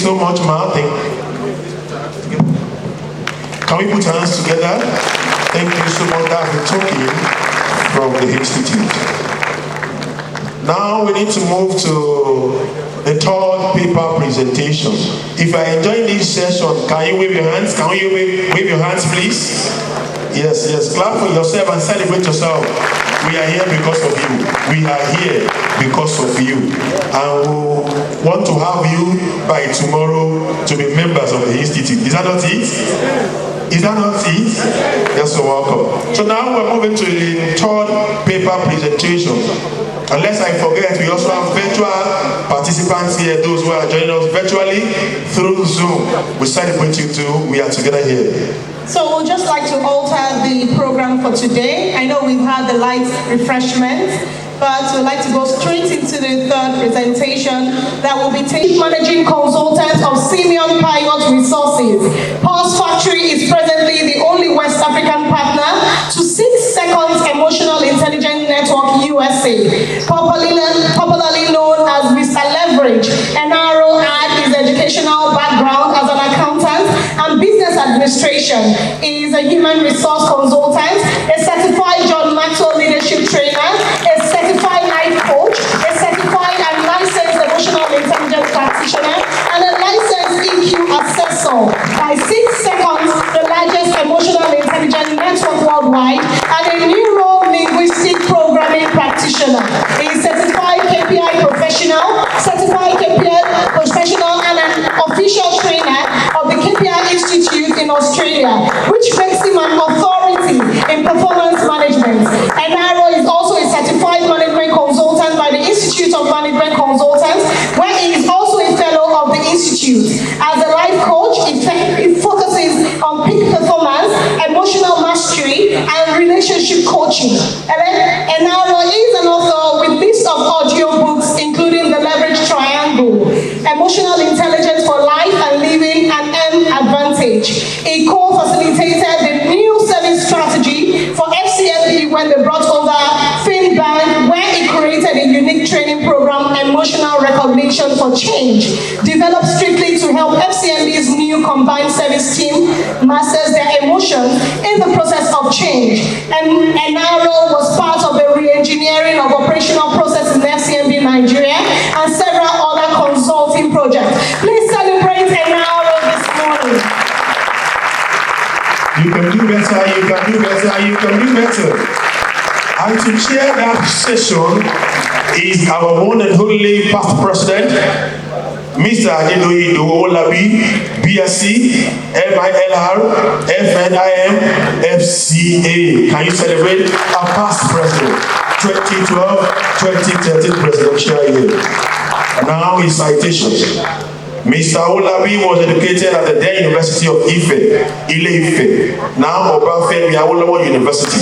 so much, Ma. Can we put hands together? Thank you so much. That's the token from the Institute. Now we need to move to the third paper presentation. If I enjoy this session, can you wave your hands? Can you wave your hands, please? Yes. Clap for yourself and celebrate yourself. We are here because of you. We are here because of you. And we want to have you by tomorrow to be members of the Institute. Is that not it? Is that not it? Yes, so welcome. So now we're moving to the third paper presentation. Unless I forget, we also have virtual participants here, those who are joining us virtually through Zoom. We celebrate you too. We are together here. So we'll just like to alter the program for today. I know we've had the light refreshments, but we'd like to go straight into the third presentation that will be taking managing consultant of Simeon Pilot Resources. Pulse Factory is presently the only West African partner to 6 Seconds Emotional Intelligence Network USA, popularly known as Mr. Leverage. NRO had his educational background as an accountant and business administration. He is a human resource consultant, a certified John Maxwell leadership trainer, a certified life coach, a certified and licensed emotional intelligence practitioner, and a licensed EQ assessor by 6 Seconds, the largest emotional intelligence network worldwide, and a neuro-linguistic programming practitioner. He is certified KPI professional, and an official trainer of the KPI Institute in Australia, which makes him an authority in performance management. NRO is also a certified management consultant by the Institute of Management Consultants, where he is also a fellow of the Institute. As a life coach, he focuses on peak performance, emotional mastery, and relationship coaching. NRO is an author with lists of audio books, including The Leverage Triangle, Emotional Intelligence for Life and Living, and M Advantage. He co-facilitated the new service strategy for FCMP when they brought over FinBank, where he created a unique training program, Emotional Recognition for Change, developed strictly to help FCMP's new combined service team masters their emotions in the process of change. And NRO was part of the re-engineering of operational processes in FCMP Nigeria and several other consulting projects. Please celebrate NRO this morning. You can do better, you can do better, you can do better. And to chair that session is our one and only past president, Mr. Adedoyi Owolabi, BSc, MILR, FNIM, FCA. Can you celebrate our past president, 2012-2013 presidential year? And now his citation. Mr. Owolabi was educated at the then University of Ile-Ife, now Obafemi Awolowo University,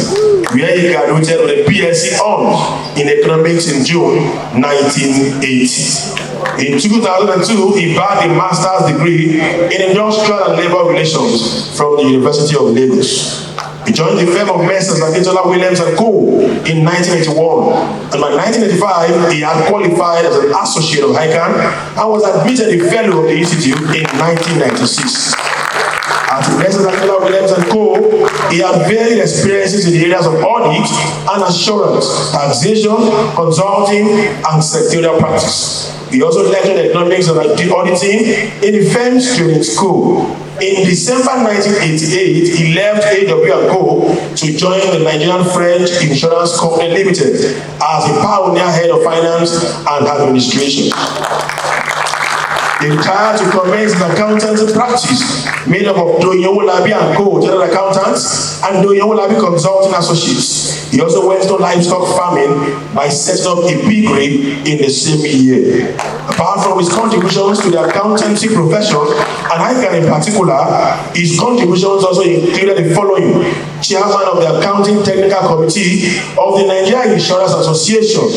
where he graduated with a BSc Honors in Economics in June 1980. In 2002, he bagged a master's degree in Industrial and Labor Relations from the University of Lagos. He joined the firm of Messrs. Akintola Williams & Co. in 1981, and by 1985, he had qualified as an associate of ICANN and was admitted a fellow of the Institute in 1996. At Messrs. Akintola Williams & Co., he had varied experiences in the areas of audit and assurance, taxation, consulting, and sectorial practice. He also lectured economics and auditing in the firm's training school. In December 1988, he left AW&Co to join the Nigerian French Insurance Company Limited as a pioneer head of finance and administration. He retired to commence an accountancy practice made up of Doyin Owolabi & Co. General Accountants and Doyin Owolabi Consulting Associates. He also went to livestock farming by setting up a piggery in the same year. Apart from his contributions to the accountancy profession, and ICANN in particular, his contributions also included the following: Chairman of the Accounting Technical Committee of the Nigerian Insurance Association,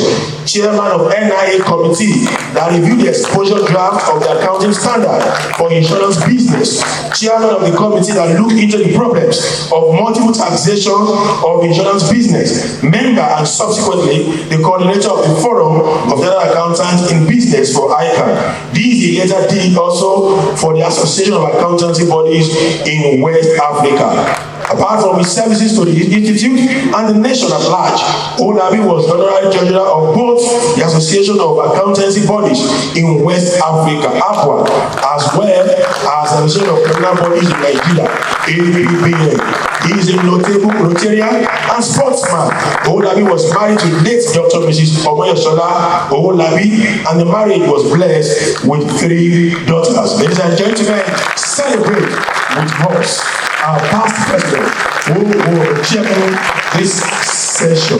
Chairman of NIA Committee that reviewed the exposure draft of the the accounting standard for insurance business, chairman of the committee that looked into the problems of multiple taxation of insurance business, member and subsequently the coordinator of the Forum of General Accountants in Business for ICANN. This he later did also for the Association of Accountancy Bodies in West Africa. Apart from his services to the institute and the nation at large, Olabi was honorary treasurer of both the Association of Accountancy Bodies in West Africa, APWA, as well as the Association of Criminal Bodies in Nigeria, APBN. He is a notable Rotarian and sportsman. Olabi was married to late Dr. Mrs. Omoyoshola Olabi, and the marriage was blessed with 3 daughters. Ladies and gentlemen, celebrate with us our past president who will chairman this session.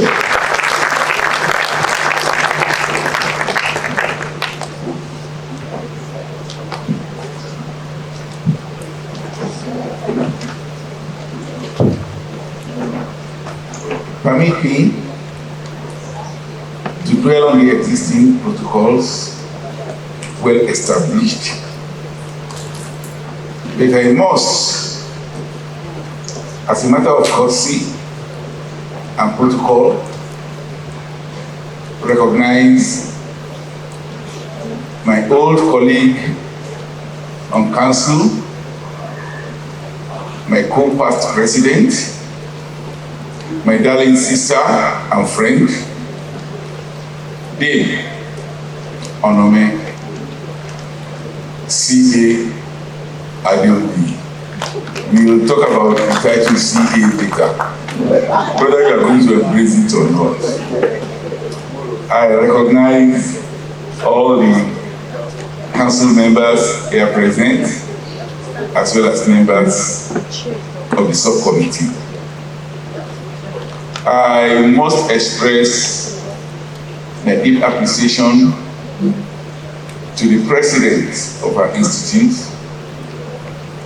Permit me to dwell on the existing protocols well established, but I must, as a matter of courtesy and protocol, recognize my old colleague on council, my co-past president, my darling sister and friend, Dame Onome C.A. Adeobi. We will talk about the title CA later, whether you are going to embrace it or not. I recognize all the council members here present, as well as members of the subcommittee. I must express my deep appreciation to the president of our institute,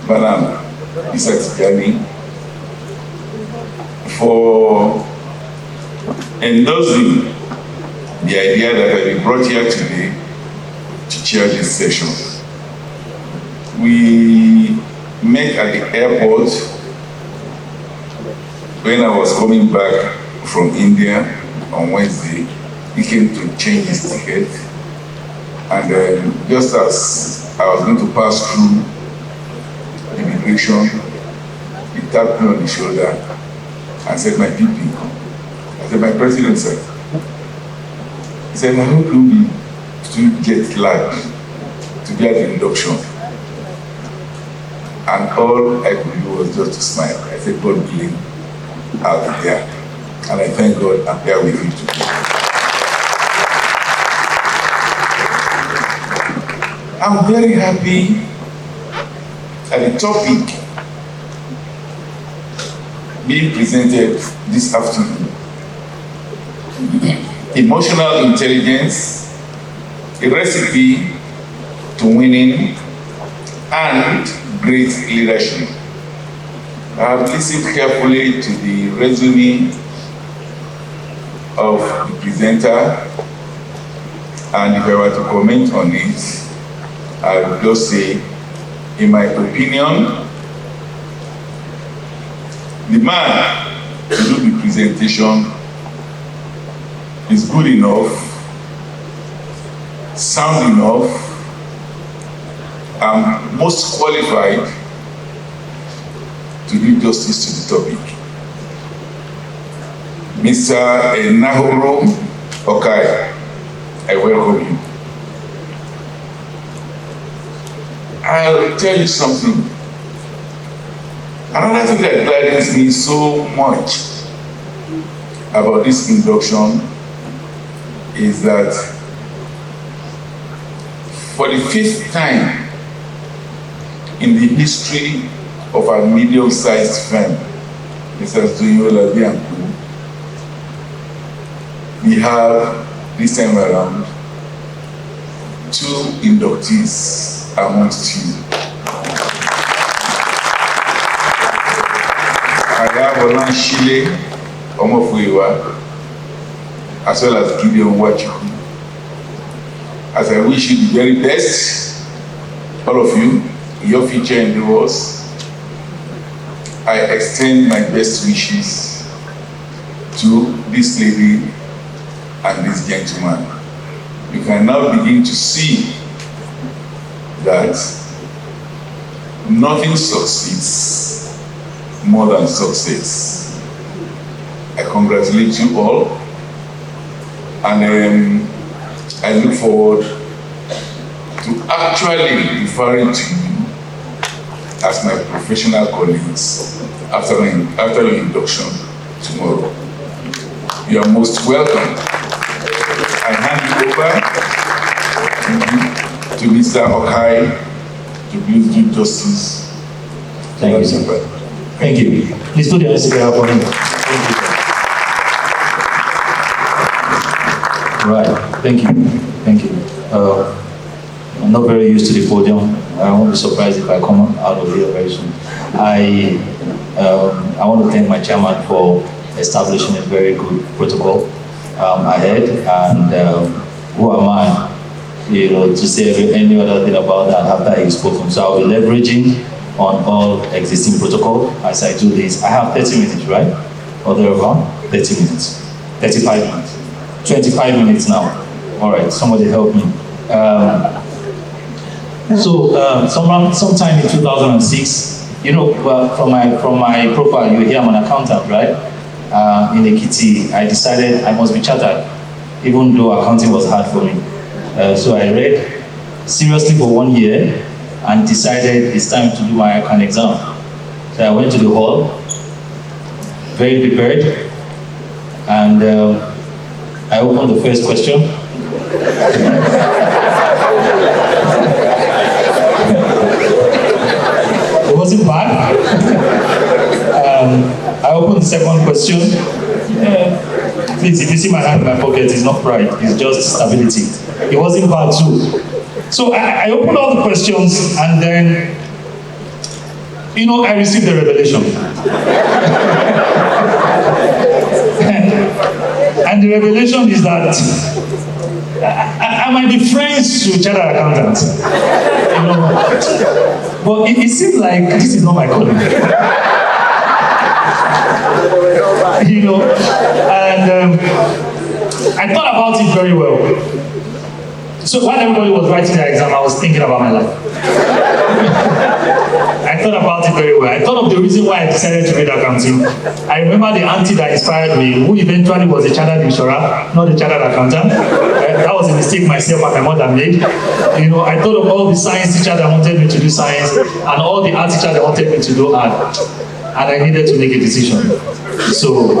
Madam Isatijani, for endorsing the idea that I be brought here today to chair this session. We met at the airport when I was coming back from India on Wednesday. He came to change his ticket, and just as I was going to pass through immigration, he tapped me on the shoulder and said, "My VP." I said, "My president, sir." He said, "I hope you'll be too jet lagged to be at the induction." And all I could do was just to smile. I said, "God willing, I'll be there." And I thank God I'm there with you today. I'm very happy at the topic being presented this afternoon. Emotional intelligence, a recipe to winning and great leadership. I have listened carefully to the resume of the presenter, and if I were to comment on it, I would just say, in my opinion, the man to do the presentation is good enough, sound enough, and most qualified to do justice to the topic. Mr. Nahoro Okai, I welcome you. I'll tell you something. Another thing that gladdens me so much about this induction is that for the 5th time in the history of our medium-sized firm, Mr. Olabi and Co, we have this time around 2 inductees amongst you. I have Olanshile Omofuiwa, as well as Gideon Wachuku. As I wish you the very best all of you, your future endeavors. I extend my best wishes to this lady and this gentleman. You can now begin to see that nothing succeeds more than success. I congratulate you all, and I look forward to actually referring to you as my professional colleagues after your induction tomorrow. You are most welcome. I hand it over to Mr. Okai to do justice. Thank you, sir. Thank you. Please put your hands together for him. Thank you, sir. Right. Thank you. Thank you. I'm not very used to the podium. I won't be surprised if I come out of here very soon. I want to thank my chairman for establishing a very good protocol ahead, and who am I, to say any other thing about that after he's spoken. So I'll be leveraging on all existing protocol as I do this. I have 30 minutes, right? Or thereabout? 30 minutes. 35 minutes. 25 minutes now. All right, somebody help me. Sometime in 2006, from my profile, you hear I'm an accountant, right? In Ekiti, I decided I must be chartered, even though accounting was hard for me. So I read seriously for 1 year and decided it's time to do my account exam. So I went to the hall, very prepared, and I opened the first question. It wasn't bad. I opened the second question. Please, if you see my hand in my pocket, it's not pride, it's just stability. It wasn't bad too. So I opened all the questions, and then, I received the revelation. And the revelation is that I might be friends to chartered accountants, but it seems like this is not my calling. And I thought about it very well. So while everybody was writing their exam, I was thinking about my life. I thought about it very well. I thought of the reason why I decided to read accounting. I remember the auntie that inspired me, who eventually was a chartered insurer, not a chartered accountant. That was a mistake myself and my mother made. I thought of all the science teachers that wanted me to do science, and all the art teachers that wanted me to do art. And I needed to make a decision. So,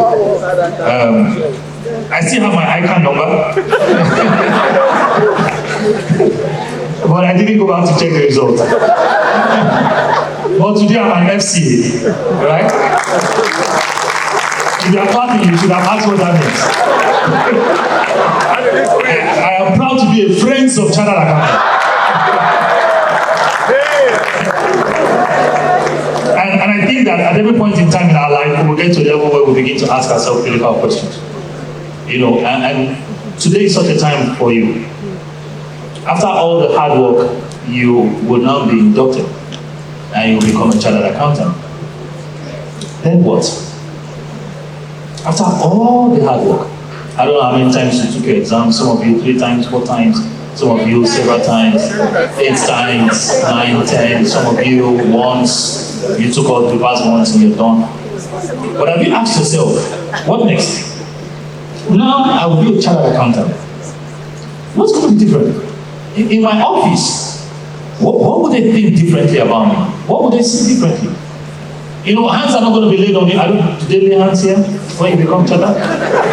I still have my ICANN number. But I didn't go back to check the result. But today I'm an FCA, right? If you are partying, you should have asked what that means. I am proud to be a Friends of Chartered Accountants. And I think that at every point in time in our life, we will get to a level where we begin to ask ourselves critical questions. And today is such a time for you. After all the hard work, you will now be inducted and you will become a chartered accountant. Then what? After all the hard work, I don't know how many times you took your exam, some of you 3 times, 4 times, some of you several times, 8 times, 9, 10, some of you once, you took all the papers once and you're done. But have you asked yourself, what next? Now I will be a chartered accountant. What's going to be different? In my office, what would they think differently about me? What would they see differently? Hands are not going to be laid on you. Do they lay hands here when you become chartered?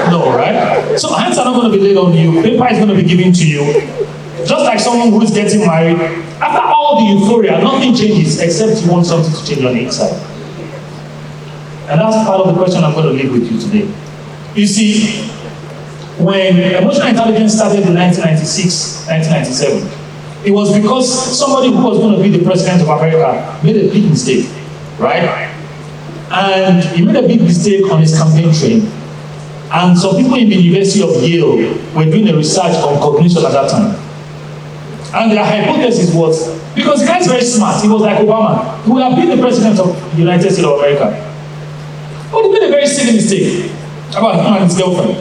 No, right? So hands are not going to be laid on you. Paper is going to be given to you. Just like someone who is getting married. After all the euphoria, nothing changes except you want something to change on the inside. And that's part of the question I'm going to leave with you today. You see, when emotional intelligence started in 1996, 1997, it was because somebody who was going to be the president of America made a big mistake, right? And he made a big mistake on his campaign trail. And some people in the University of Yale were doing a research on cognition at that time. And their hypothesis was Because the guy's very smart. He was like Obama. He would have been the president of the United States of America. But he made a very silly mistake about him and his girlfriend.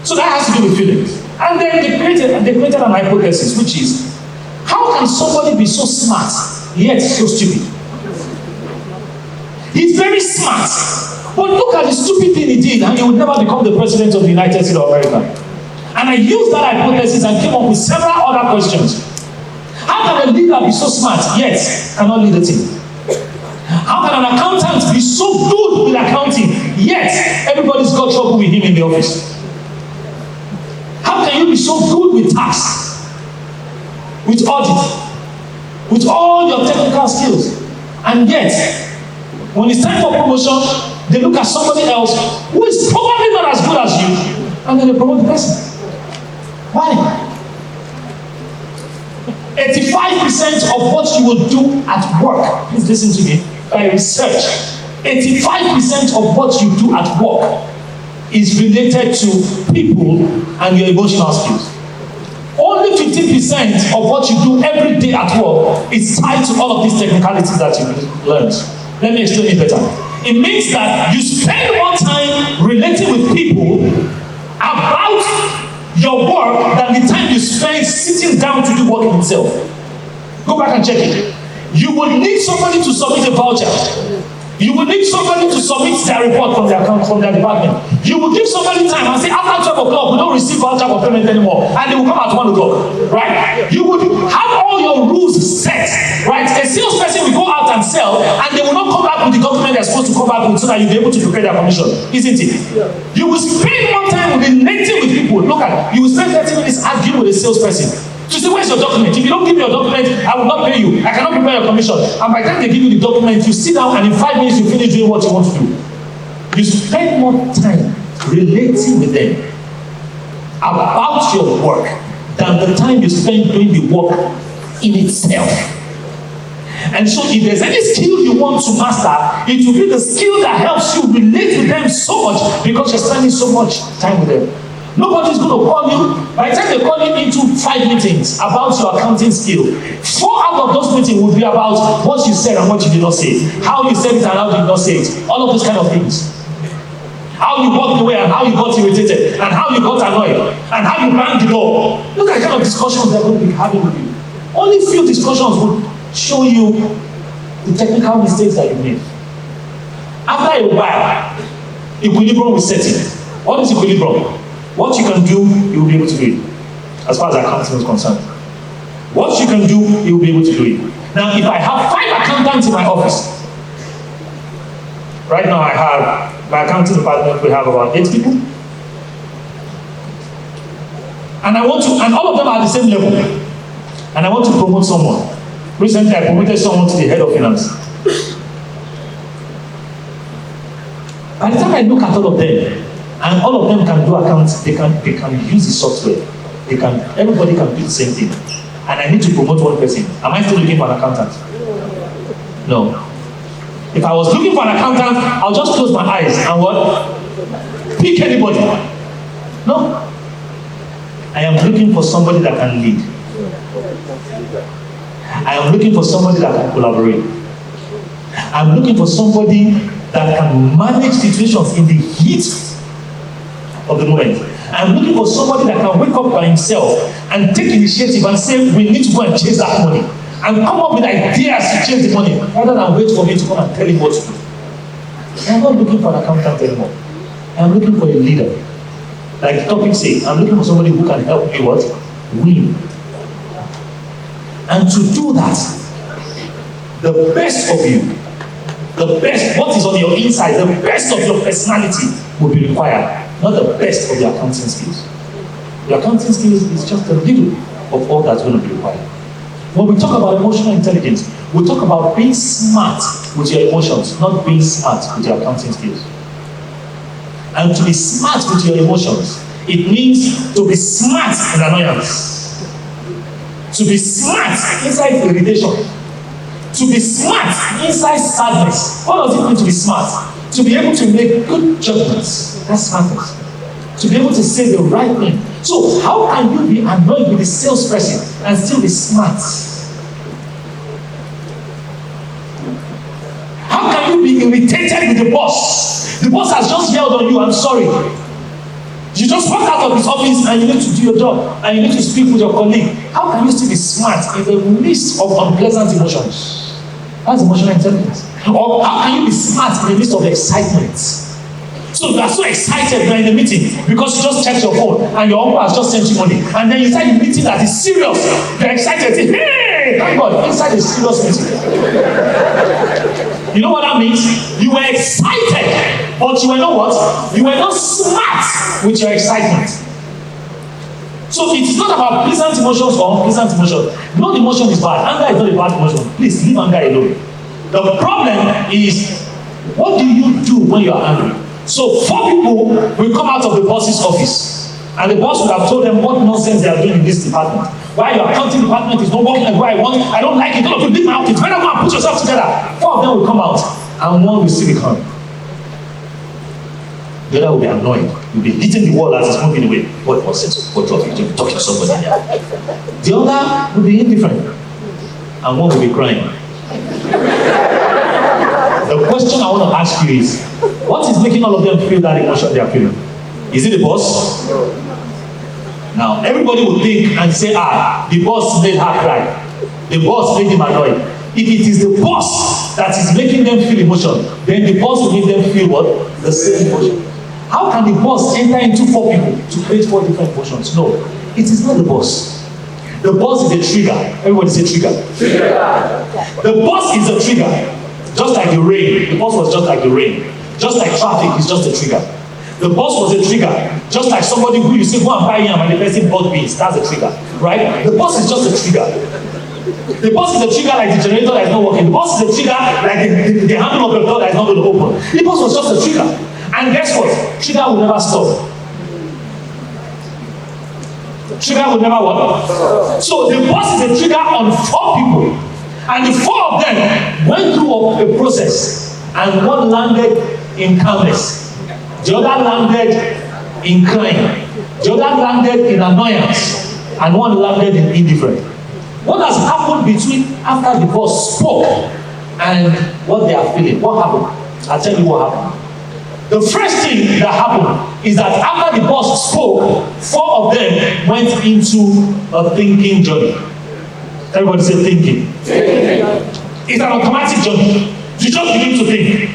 So that has to do with feelings. And then they created an hypothesis, which is, how can somebody be so smart yet so stupid? He's very smart, but look at the stupid thing he did, and he would never become the president of the United States of America. And I used that hypothesis and came up with several other questions. How can a leader be so smart yet cannot lead a team? How can an accountant be so good with accounting yet everybody's got trouble with him in the office? How can you be so good with tax, with audit, with all your technical skills, and yet when it's time for promotion, they look at somebody else who is probably not as good as you, and then they promote the person? Why? 85% of what you will do at work, please listen to me, by research, 85% of what you do at work is related to people and your emotional skills. Only 15% of what you do every day at work is tied to all of these technicalities that you've learned. Let me explain it better. It means that you spend more time relating with people about your work than the time you spend sitting down to do work itself. Go back and check it. You will need somebody to submit a voucher. You will need somebody to submit their report from their department. You will give somebody time and say, after 12 o'clock, we don't receive voucher for payment anymore. And they will come at 1 o'clock, right? You would have all your rules set, right? A salesperson will go out and sell, and they will not come back with the document they're supposed to come back with so that you'll be able to prepare their commission, isn't it? You will spend more time relating with people. Look at, you will spend 30 minutes arguing with a salesperson. To say, where's your document? If you don't give me your document, I will not pay you. I cannot prepare your commission. And by the time they give you the document, you sit down and in 5 minutes you finish doing what you want to do. You spend more time relating with them about your work than the time you spend doing the work in itself. And so if there's any skill you want to master, it will be the skill that helps you relate with them so much because you're spending so much time with them. Nobody's going to call you. By the time they call you into 5 meetings about your accounting skill, 4 out of those meetings will be about what you said and what you did not say, how you said it and how you did not say it, all of those kind of things. How you walked away and how you got irritated and how you got annoyed and how you banged the door. Look at the kind of discussions they're going to be having with you. Only few discussions will show you the technical mistakes that you made. After a while, equilibrium will set in. What is equilibrium? What you can do, you will be able to do it. As far as accounting is concerned. What you can do, you will be able to do it. Now, if I have 5 accountants in my office, right now I have, my accounting department, we have about 8 people. And all of them are at the same level. And I want to promote someone. Recently, I promoted someone to the head of finance. By the time I look at all of them, and all of them can do accounts, they can use the software. Everybody can do the same thing. And I need to promote one person. Am I still looking for an accountant? No. If I was looking for an accountant, I'll just close my eyes and what? Pick anybody. No. I am looking for somebody that can lead. I am looking for somebody that can collaborate. I'm looking for somebody that can manage situations in the heat of the moment. I'm looking for somebody that can wake up by himself and take initiative and say, we need to go and chase that money. And come up with ideas to chase the money, rather than wait for me to come and tell him what to do. I'm not looking for an accountant anymore. I'm looking for a leader. Like the topic says, I'm looking for somebody who can help me what? Win. And to do that, the best of you, the best, what is on your inside, the best of your personality will be required. Not the best of your accounting skills. Your accounting skills is just a little of all that's going to be required. When we talk about emotional intelligence, we talk about being smart with your emotions, not being smart with your accounting skills. And to be smart with your emotions, it means to be smart in annoyance. To be smart inside irritation. To be smart inside sadness. What does it mean to be smart? To be able to make good judgments. That's smartness. To be able to say the right thing. So how can you be annoyed with the salesperson and still be smart? irritated with the boss. The boss has just yelled on you, I'm sorry. You just walk out of his office and you need to do your job and you need to speak with your colleague. How can you still be smart in the midst of unpleasant emotions? That's emotional intelligence. Or how can you be smart in the midst of excitement? So you are so excited when in the meeting because you just checked your phone and your uncle has just sent you money. And then you start a meeting that is serious. You're excited. Say, hey, thank God, inside a serious meeting. You know what that means? You were excited, but you were not what? You were not smart with your excitement. So it is not about pleasant emotions or unpleasant emotions. No emotion is bad. Anger is not a bad emotion. Please leave anger alone. The problem is, what do you do when you are angry? So 4 people will come out of the boss's office, and the boss would have told them what nonsense they are doing in this department. Why your accounting department is not working like what I want. I don't like it. Don't leave my office. Better go and put yourself together. 4 of them will come out, and 1 will still be calm. The other will be annoyed. You'll be hitting the wall as it's moving away. What was it? What of you talking to somebody? The other will be indifferent, and 1 will be crying. The question I want to ask you is, what is making all of them feel that emotion they are feeling? Is it the boss? Now, everybody will think and say, the boss made her cry. The boss made him annoyed. If it is the boss that is making them feel emotion, then the boss will make them feel what? The same emotion. How can the boss enter into 4 people to create 4 different emotions? No, it is not the boss. The boss is a trigger. Everybody say trigger. The boss is a trigger. Just like the rain. The boss was just like the rain. Just like traffic is just a trigger. The boss was a trigger. Just like somebody who you say, go and buy yam and the person bought beans. That's a trigger. Right? The boss is just a trigger. The boss is a trigger like the generator that is not working. The boss is a trigger like the handle of the door that is not going to open. The boss was just a trigger. And guess what? Trigger will never stop. Trigger will never work. So the boss is a trigger on 4 people. And the 4 of them went through a process, and 1 landed in calmness, the other landed in crying, the other landed in annoyance, and 1 landed in indifference. What has happened between after the boss spoke and what they are feeling? What happened? I'll tell you what happened. The first thing that happened is that after the boss spoke, 4 of them went into a thinking journey. Everybody say thinking. It's an automatic journey. You just begin to think.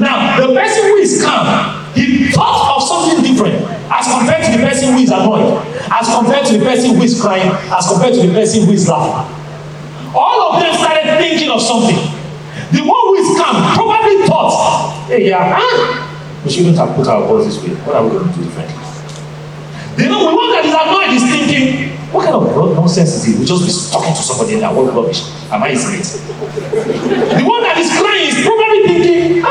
Now, the person who is calm, he thought of something different as compared to the person who is annoyed, as compared to the person who is crying, as compared to the person who is laughing. All of them started thinking of something. The one who is calm probably thought, hey, we shouldn't have put our balls this way. What are we going to do differently? The one that is annoyed is thinking, what kind of nonsense is it? We just be talking to somebody and what rubbish. Am I isn't it? The one that is crying is probably thinking,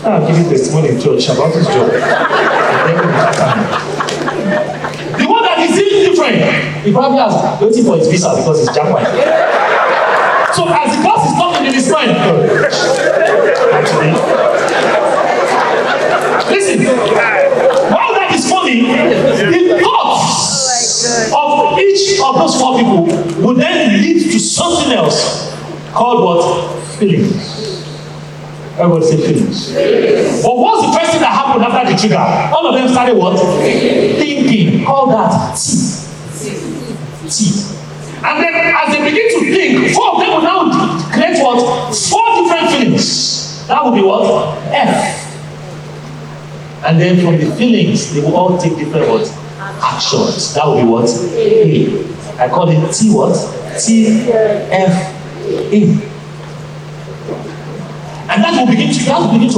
I'm giving testimony in church about this job. The one that is indifferent, he probably has waiting for his visa because he's Japan. So as the boss is talking in his mind, actually, listen, while that is funny, the thoughts of each of those 4 people would then lead to something else called what? Feelings. Everybody say feelings. But what's the first thing that happened after the trigger? All of them started what? Thinking. Call that T. And then as they begin to think, 4 of them will now create what? 4 different feelings. That would be what? F. And then from the feelings, they will all take different what? Actions. That will be what? A. I call it T what? T, F, A. And that will begin to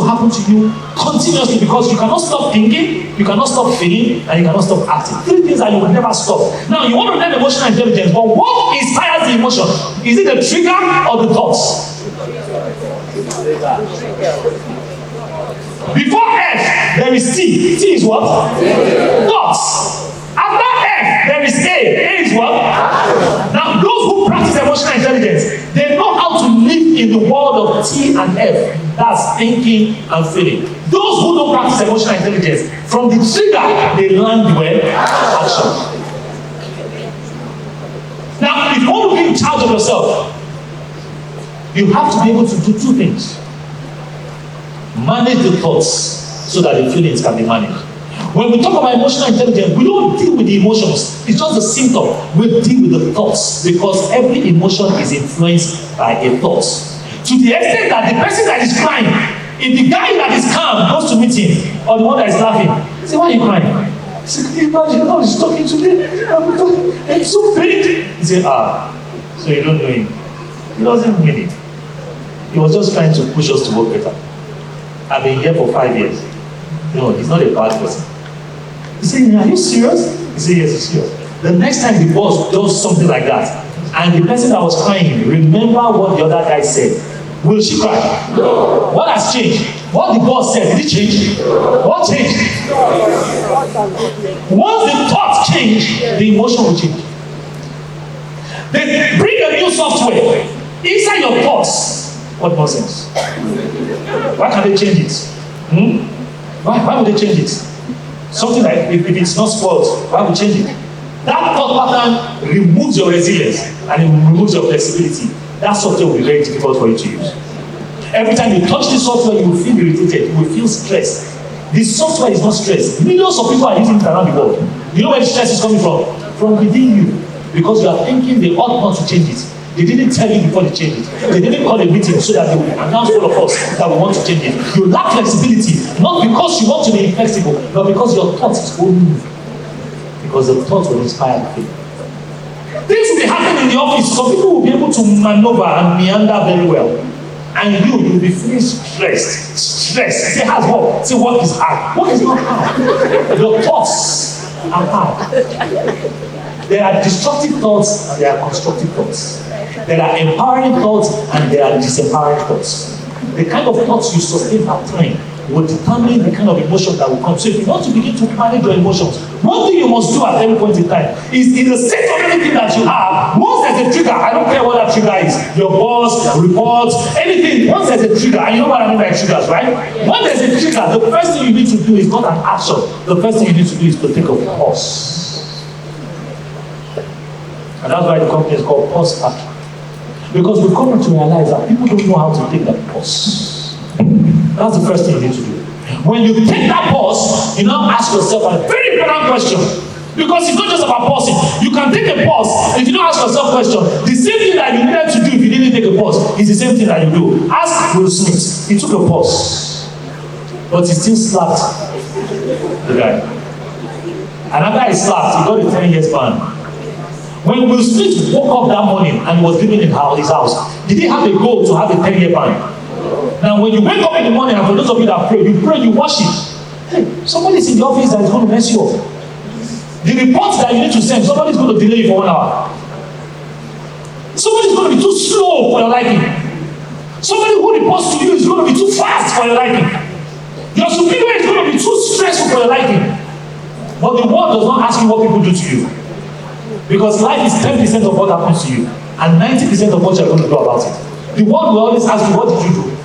happen to you continuously because you cannot stop thinking, you cannot stop feeling, and you cannot stop acting. 3 things that you will never stop. Now, you want to learn emotional intelligence, but what inspires the emotion? Is it the trigger or the thoughts? Before F, there is T. T is what? Thoughts. After F, there is A. A is what? Now, those who practice emotional intelligence, they know how to live in the world of T and F. That's thinking and feeling. Those who don't practice emotional intelligence, from the trigger, they land where? Action. Now, if you want to be in charge of yourself, you have to be able to do 2 things. Manage the thoughts so that the feelings can be managed. When we talk about emotional intelligence, we don't deal with the emotions. It's just a symptom. We deal with the thoughts because every emotion is influenced by a thought. To the extent that the person that is crying, if the guy that is calm goes to meet him, or the one that is laughing, say, why are you crying? He said, can you imagine how he's talking to me? It's so big. He said, so you don't know him. He doesn't mean it. He was just trying to push us to work better. I've been here for 5 years. No, he's not a bad person. He said, are you serious? He said, yes, he's serious. The next time the boss does something like that, and the person that was crying, remember what the other guy said, will she cry? No. What has changed? What the boss said, did it change? What changed? Once the thought change, the emotion will change. They bring a new software inside your thoughts. What nonsense? Why can't they change it? Why would they change it? Something like if it's not spoiled, why would they change it? That thought pattern removes your resilience and it removes your flexibility. That software will be very difficult for you to use. Every time you touch the software, you will feel irritated, you will feel stressed. This software is not stress. Millions of people are using it around the world. You know where the stress is coming from? From within you. Because you are thinking they ought not to change it. They didn't tell you before they changed it. They didn't call a meeting so that they will announce all of us that we want to change it. You lack flexibility, not because you want to be inflexible, but because your thoughts is won't move. Because the thoughts will inspire the faith. Things will be happening in the office. Some people will be able to maneuver and meander very well. And you will be feeling stressed. Say, how's work? Say, work is hard. Work is not hard. Your thoughts are hard. There are destructive thoughts and there are constructive thoughts. There are empowering thoughts and there are disempowering thoughts. The kind of thoughts you sustain at time will determine the kind of emotion that will come. So if you want to begin to manage your emotions, one thing you must do at every point in time is in the state of anything that you have, once there's a trigger, I don't care what that trigger is, your boss, reports, anything, once there's a trigger, and you know what I mean by triggers, right? When there's a trigger, the first thing you need to do is not an action. The first thing you need to do is to take a pause. And that's why the company is called Pause Factory. Because we've come to realize that people don't know how to take that pause. That's the first thing you need to do. When you take that pause, you now ask yourself a very important question. Because it's not just about pausing. You can take a pause. If you don't ask yourself a question, the same thing that you needed to do if you didn't take a pause is the same thing that you do. Ask Will Smith. He took a pause. But he still slapped the guy. And after he slapped, he got a 10 years ban. When Will Smith woke up that morning and he was living in his house, did he have a goal to have a 10-year ban? Now, when you wake up in the morning, and for those of you that pray, you worship. Hey, somebody's in the office that is going to mess you up. The report that you need to send, somebody's going to delay you for 1 hour. Somebody's going to be too slow for your liking. Somebody who reports to you is going to be too fast for your liking. Your superior is going to be too stressful for your liking. But the world does not ask you what people do to you. Because life is 10% of what happens to you, and 90% of what you're going to do about it. The world will always ask you, what did you do?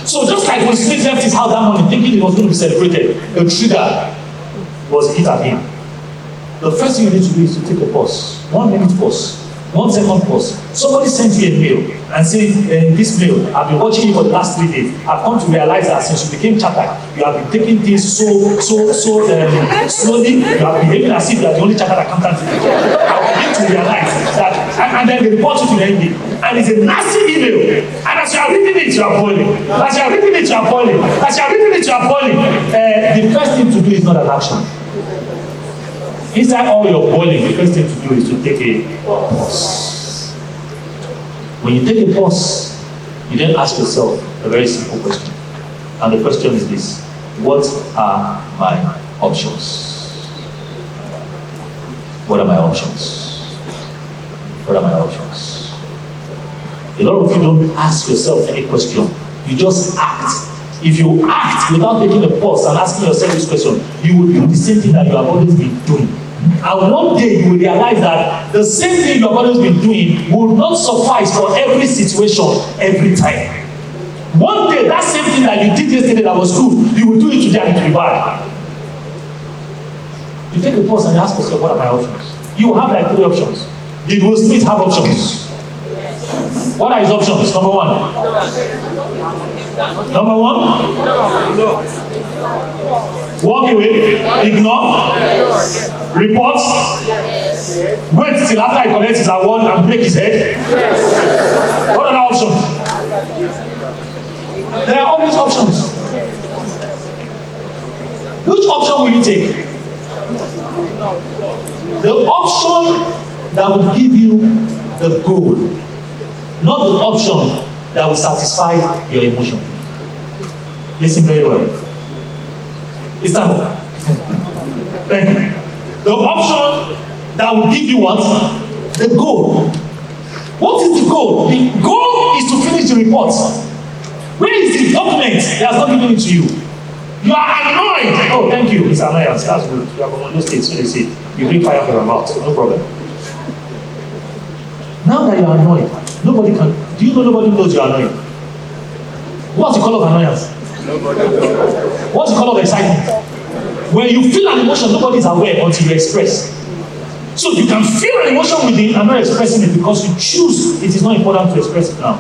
So just like when Smith left his house that morning thinking he was going to be celebrated, a trigger was hit at him. The first thing you need to do is to take a pause. 1 minute pause. 1 second pause. Somebody sent you a mail and said, this mail, I've been watching you for the last 3 days. I've come to realize that since you became chartered, you have been taking things so slowly. You are behaving as if you are the only chartered accountant in the job. I begin to realize that, and then they report you to the MD. And it's a nasty email. And as you are reading it, you are boiling. As you are reading it, you are boiling. As you are reading it, you are boiling. The first thing to do is not an action. Inside all your boiling, the first thing to do is to take a pause. When you take a pause, you then ask yourself a very simple question. And the question is this: what are my options? What are my options? What are my options? A lot of you don't ask yourself any question. You just act. If you act without taking a pause and asking yourself this question, you will do the same thing that you have always been doing. And one day you will realize that the same thing you have always been doing will not suffice for every situation, every time. One day, that same thing that you did yesterday that was good, you will do it today and it will be bad. You take a pause and you ask yourself, what are my options? You have like 3 options. Did Will Smith have options? What are his options? Number 1. Number one, walk away, ignore, report, wait till after he collects his award and break his head. What are the options? There are always options. Which option will you take? The option that will give you the goal, not the option that will satisfy your emotion. Listen very well. It's time. Thank you. The option that will give you what? The goal. What is the goal? The goal is to finish the report. Where is the document that has not given it to you? You are annoyed. Oh, thank you. It's annoyance. That's good. You are from Ondo State, so they say you bring fire from your mouth. No problem. Now that you are annoyed, nobody can. Do you know nobody knows you are annoyed? What's the color of annoyance? What's the color of excitement? When you feel an emotion, nobody is aware until you express. So you can feel an emotion within and not expressing it because you choose it is not important to express it now.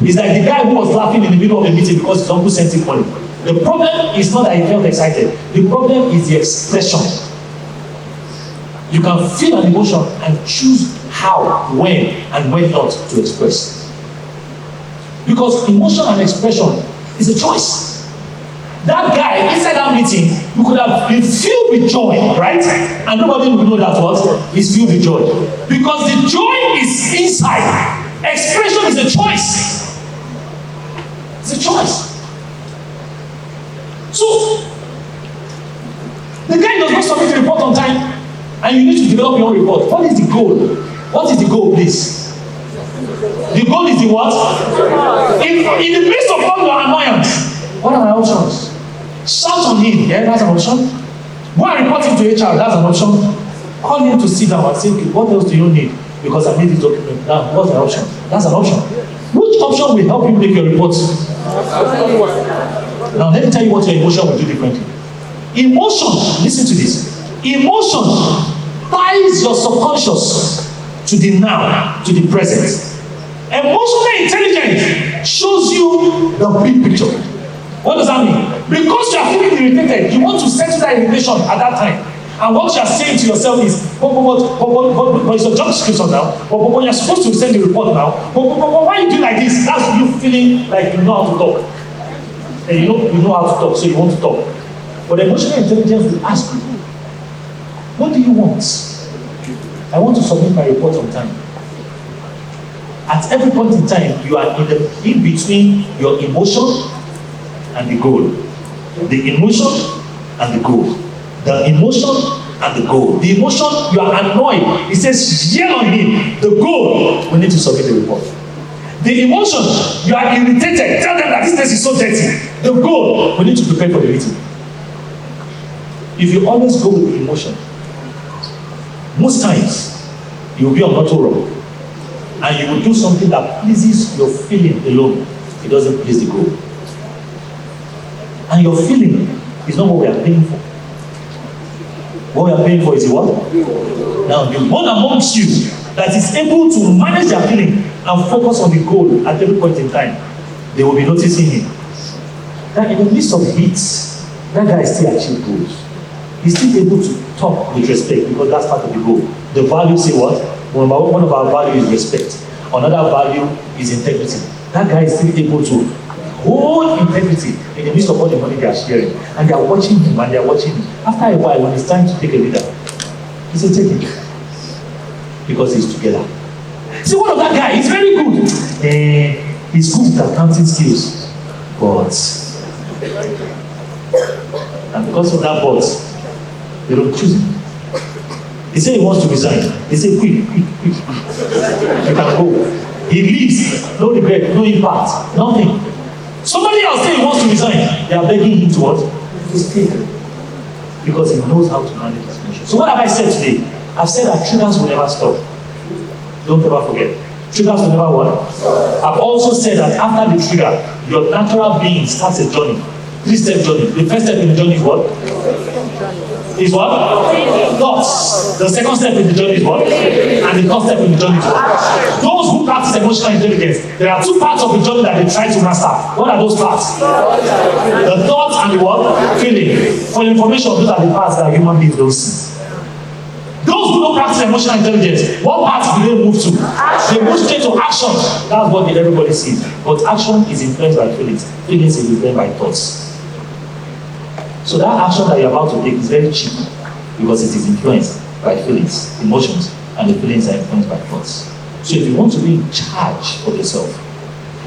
It's like the guy who was laughing in the middle of the meeting because his uncle sent him money. The problem is not that he felt excited. The problem is the expression. You can feel an emotion and choose how, when, and when not to express. Because emotion and expression is a choice. That guy inside that meeting, you could have been filled with joy, right? And nobody would know that what is filled with joy. Because the joy is inside. Expression is a choice. It's a choice. So, the guy does not submit the report on time, and you need to develop your own report. What is the goal? What is the goal, please? The goal is the what? In the midst of all your annoyance, what are my options? Shout on him, yeah, that's an option. Go and report him to HR, that's an option. Call him to sit down and say, okay, what else do you need? Because I made this document. Now, what's the option? That's an option. Which option will help you make your report? Now, let me tell you what your emotion will do differently. Emotion, listen to this. Emotion ties your subconscious to the now, to the present. Emotional intelligence shows you the big picture. What does that mean? Because you are feeling irritated, you want to settle that irritation at that time. And what you are saying to yourself is, but it's your job description now. But you're supposed to send the report now. But why you do like this? That's you feeling like you know how to talk. And you know how to talk, so you want to talk. But emotional intelligence will ask you, what do you want? I want to submit my report on time. At every point in time, you are in between your emotion and the goal. The emotion and the goal. The emotion and the goal. The emotion, you are annoyed. It says, yell on him. The goal, we need to submit the report. The emotion, you are irritated. Tell them that this place is so dirty. The goal, we need to prepare for the meeting. If you always go with the emotion, most times, you will be on auto roll. And you will do something that pleases your feeling alone. It doesn't please the goal. And your feeling is not what we are paying for. What we are paying for is the what? Now, the one amongst you that is able to manage their feeling and focus on the goal at every point in time, they will be noticing him. That in the midst of hits, that guy still achieves goals. He's still able to talk with respect because that's part of the goal. The value say what? One of our values is respect. Another value is integrity. That guy is still able to hold integrity in the midst of all the money they are sharing. And they are watching him and they are watching him. After a while, when it's time to take a leader, he said, take it. Because he's together. See, one of that guy, he's very good. He's good with accounting skills. But, and because of that but, they don't choose him. He said he wants to resign. They say, quick. You can go. He leaves, no regret, no impact, nothing. Somebody else say he wants to resign. They are begging him to what? To stay. Because he knows how to manage his emotions. So what have I said today? I've said that triggers will never stop. Don't ever forget. Triggers will never what? I've also said that after the trigger, your natural being starts a journey. 3-step journey. The first step in the journey is what? Is what? Thoughts. The second step in the journey is what? And the third step in the journey is what? Those who practice emotional intelligence, there are 2 parts of the journey that they try to master. What are those parts? The thoughts and the what? Feeling. For information, those are the parts that human beings don't see. Those who don't practice emotional intelligence, what part do they move to? They move straight to action. That's what everybody sees. But action is influenced by feelings. Feelings is influenced by thoughts. So that action that you're about to take is very cheap because it is influenced by feelings, emotions, and the feelings are influenced by thoughts. So if you want to be in charge of yourself,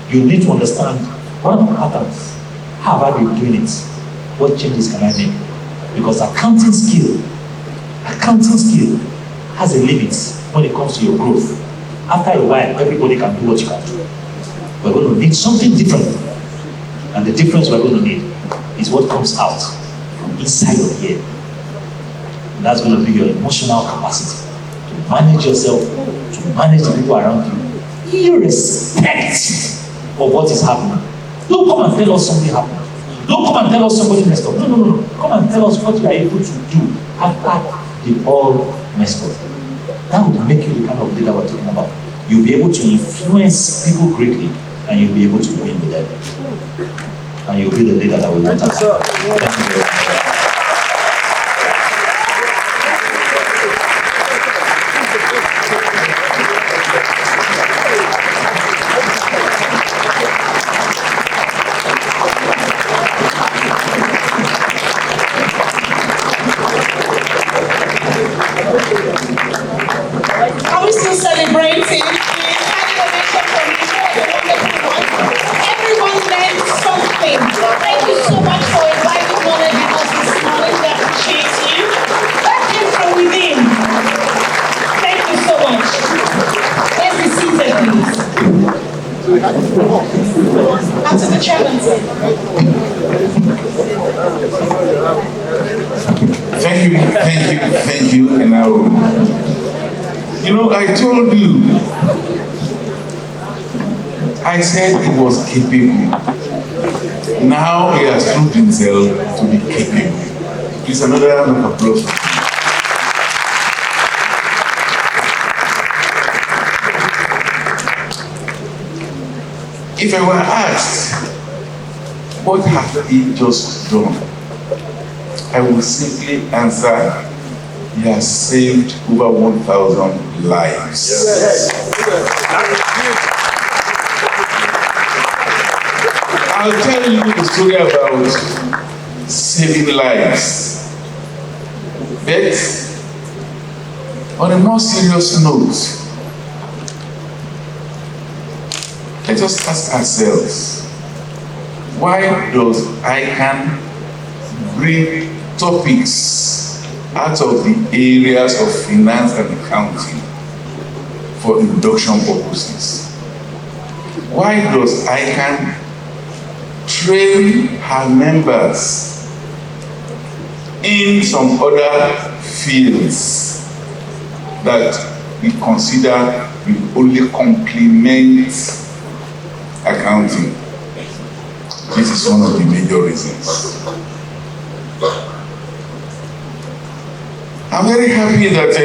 you need to understand what are the patterns, how have I been doing it, what changes can I make? Because accounting skill has a limit when it comes to your growth. After a while, everybody can do what you can do. We're going to need something different. And the difference we're going to need is what comes out from inside of here. And that's going to be your emotional capacity to manage yourself, to manage the people around you, irrespective of what is happening. Don't come and tell us something happened. Don't come and tell us somebody messed up. No. Come and tell us what you are able to do after they all messed up. That would make you the kind of leader we're talking about. You'll be able to influence people greatly and you'll be able to win with them. And you'll be the leader that we want to have. Thank you very much. Are we still celebrating? Everyone learned something. Thank you so much for inviting one of us this morning. We appreciate you. That came from within. Thank you so much. Let's be seated, please. And to the chairman, sir. Thank you, and I will. You know, I told you, I said he was capable. Now he has proved himself to be capable. Please, another round of applause. If I were asked, what have he just done? I will simply answer, he has saved over 1,000 lives. Yes. I'll tell you the story about saving lives. But on a more serious note, let us ask ourselves, why does ICANN bring topics out of the areas of finance and accounting for induction purposes? Why does ICANN train her members in some other fields that we consider will only complement accounting? This is one of the major reasons. I'm very happy that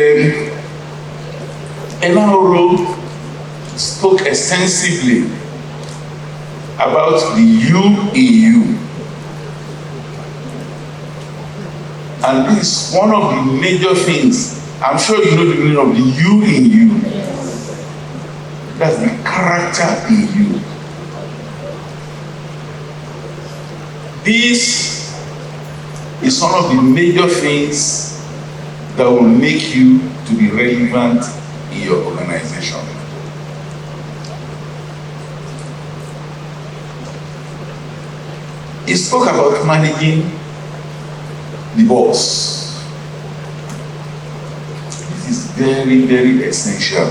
Enahoro spoke extensively about the U in you. And this is one of the major things. I'm sure you know the meaning of the U in you. That's the character in you. This is one of the major things that will make you to be relevant in your organization. He spoke about managing the boss. This is very, very essential.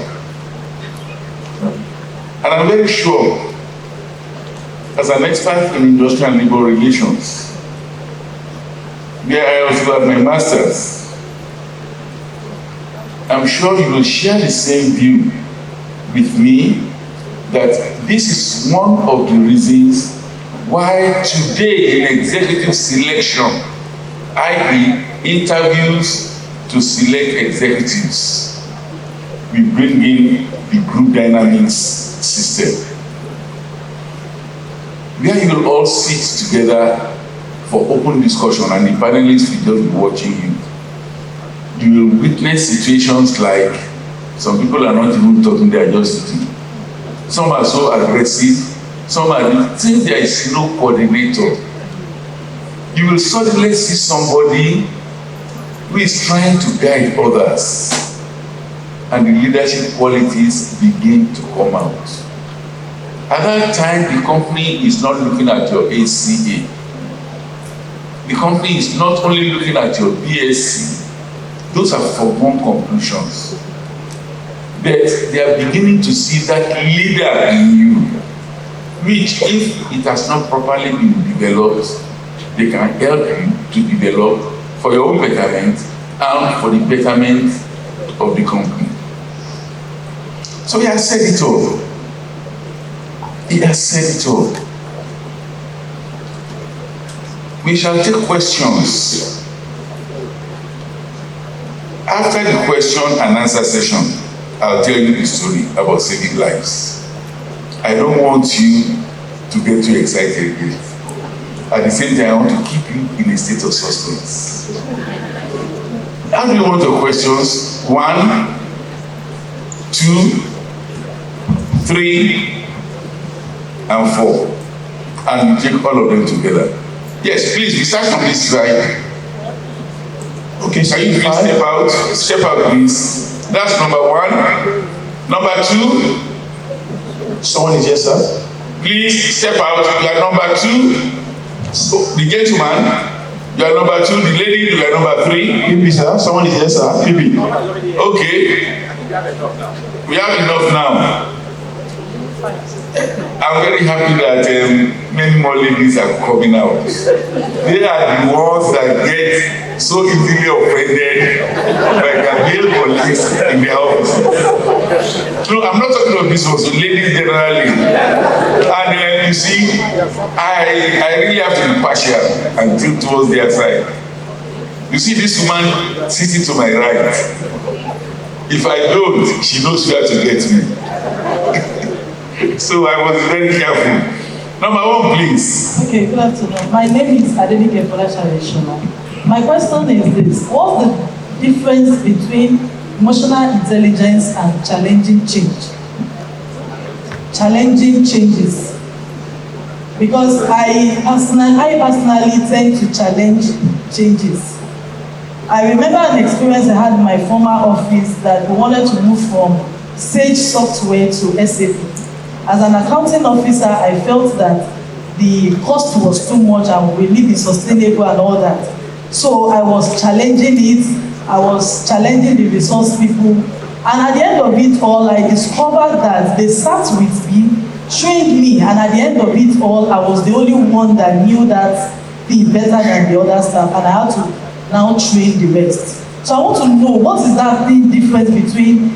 And I'm very sure, as an expert in industrial and labor relations, where I also have my master's, I'm sure you will share the same view with me that this is one of the reasons Why today in executive selection, i.e. interviews to select executives, we bring in the group dynamics system, where you will all sit together for open discussion and the panelists will just be watching you. You will witness situations like some people are not even talking, they are just sitting. Some are so aggressive, some are, since there is no coordinator, you will suddenly see somebody who is trying to guide others and the leadership qualities begin to come out. At that time, the company is not looking at your ACA. The company is not only looking at your BSc. Those are foregone conclusions. But they are beginning to see that leader in you, which if it has not properly been developed, they can help you to develop for your own betterment and for the betterment of the company. So he has said it all. He has said it all. We shall take questions. After the question and answer session, I'll tell you the story about saving lives. I don't want you to get too excited again. At the same time, I want to keep you in a state of suspense. How do you want your questions? 1, 2, 3, and 4. And you take all of them together. Yes, please, we start from this side. Okay, so you please step out, please. That's number 1. Number 2. Someone is here, sir. Please step out. You are number 2. So, the gentleman, you are number 2. The lady, you are number 3. Phoebe, sir. Someone is here, sir. Phoebe. Okay. We have enough now. I'm very happy that many more ladies are coming out. They are the ones that get so easily offended by their male colleagues in their office. No, I'm not talking about this one, so ladies generally. And you see, I really have to be partial and tilt towards their side. You see this woman sitting to my right. If I don't, she knows where to get me. So I was very careful. Number 1, please. Okay, good afternoon. My name is Adenike Folasha. My question is this: what's the difference between emotional intelligence and challenging change? Challenging changes. Because I personally tend to challenge changes. I remember an experience I had in my former office that we wanted to move from Sage software to SAP. As an accounting officer, I felt that the cost was too much and we need be sustainable and all that. So I was challenging it, I was challenging the resource people, and at the end of it all, I discovered that they sat with me, trained me, and at the end of it all, I was the only one that knew that thing better than the other staff, and I had to now train the rest. So I want to know, what is that big difference between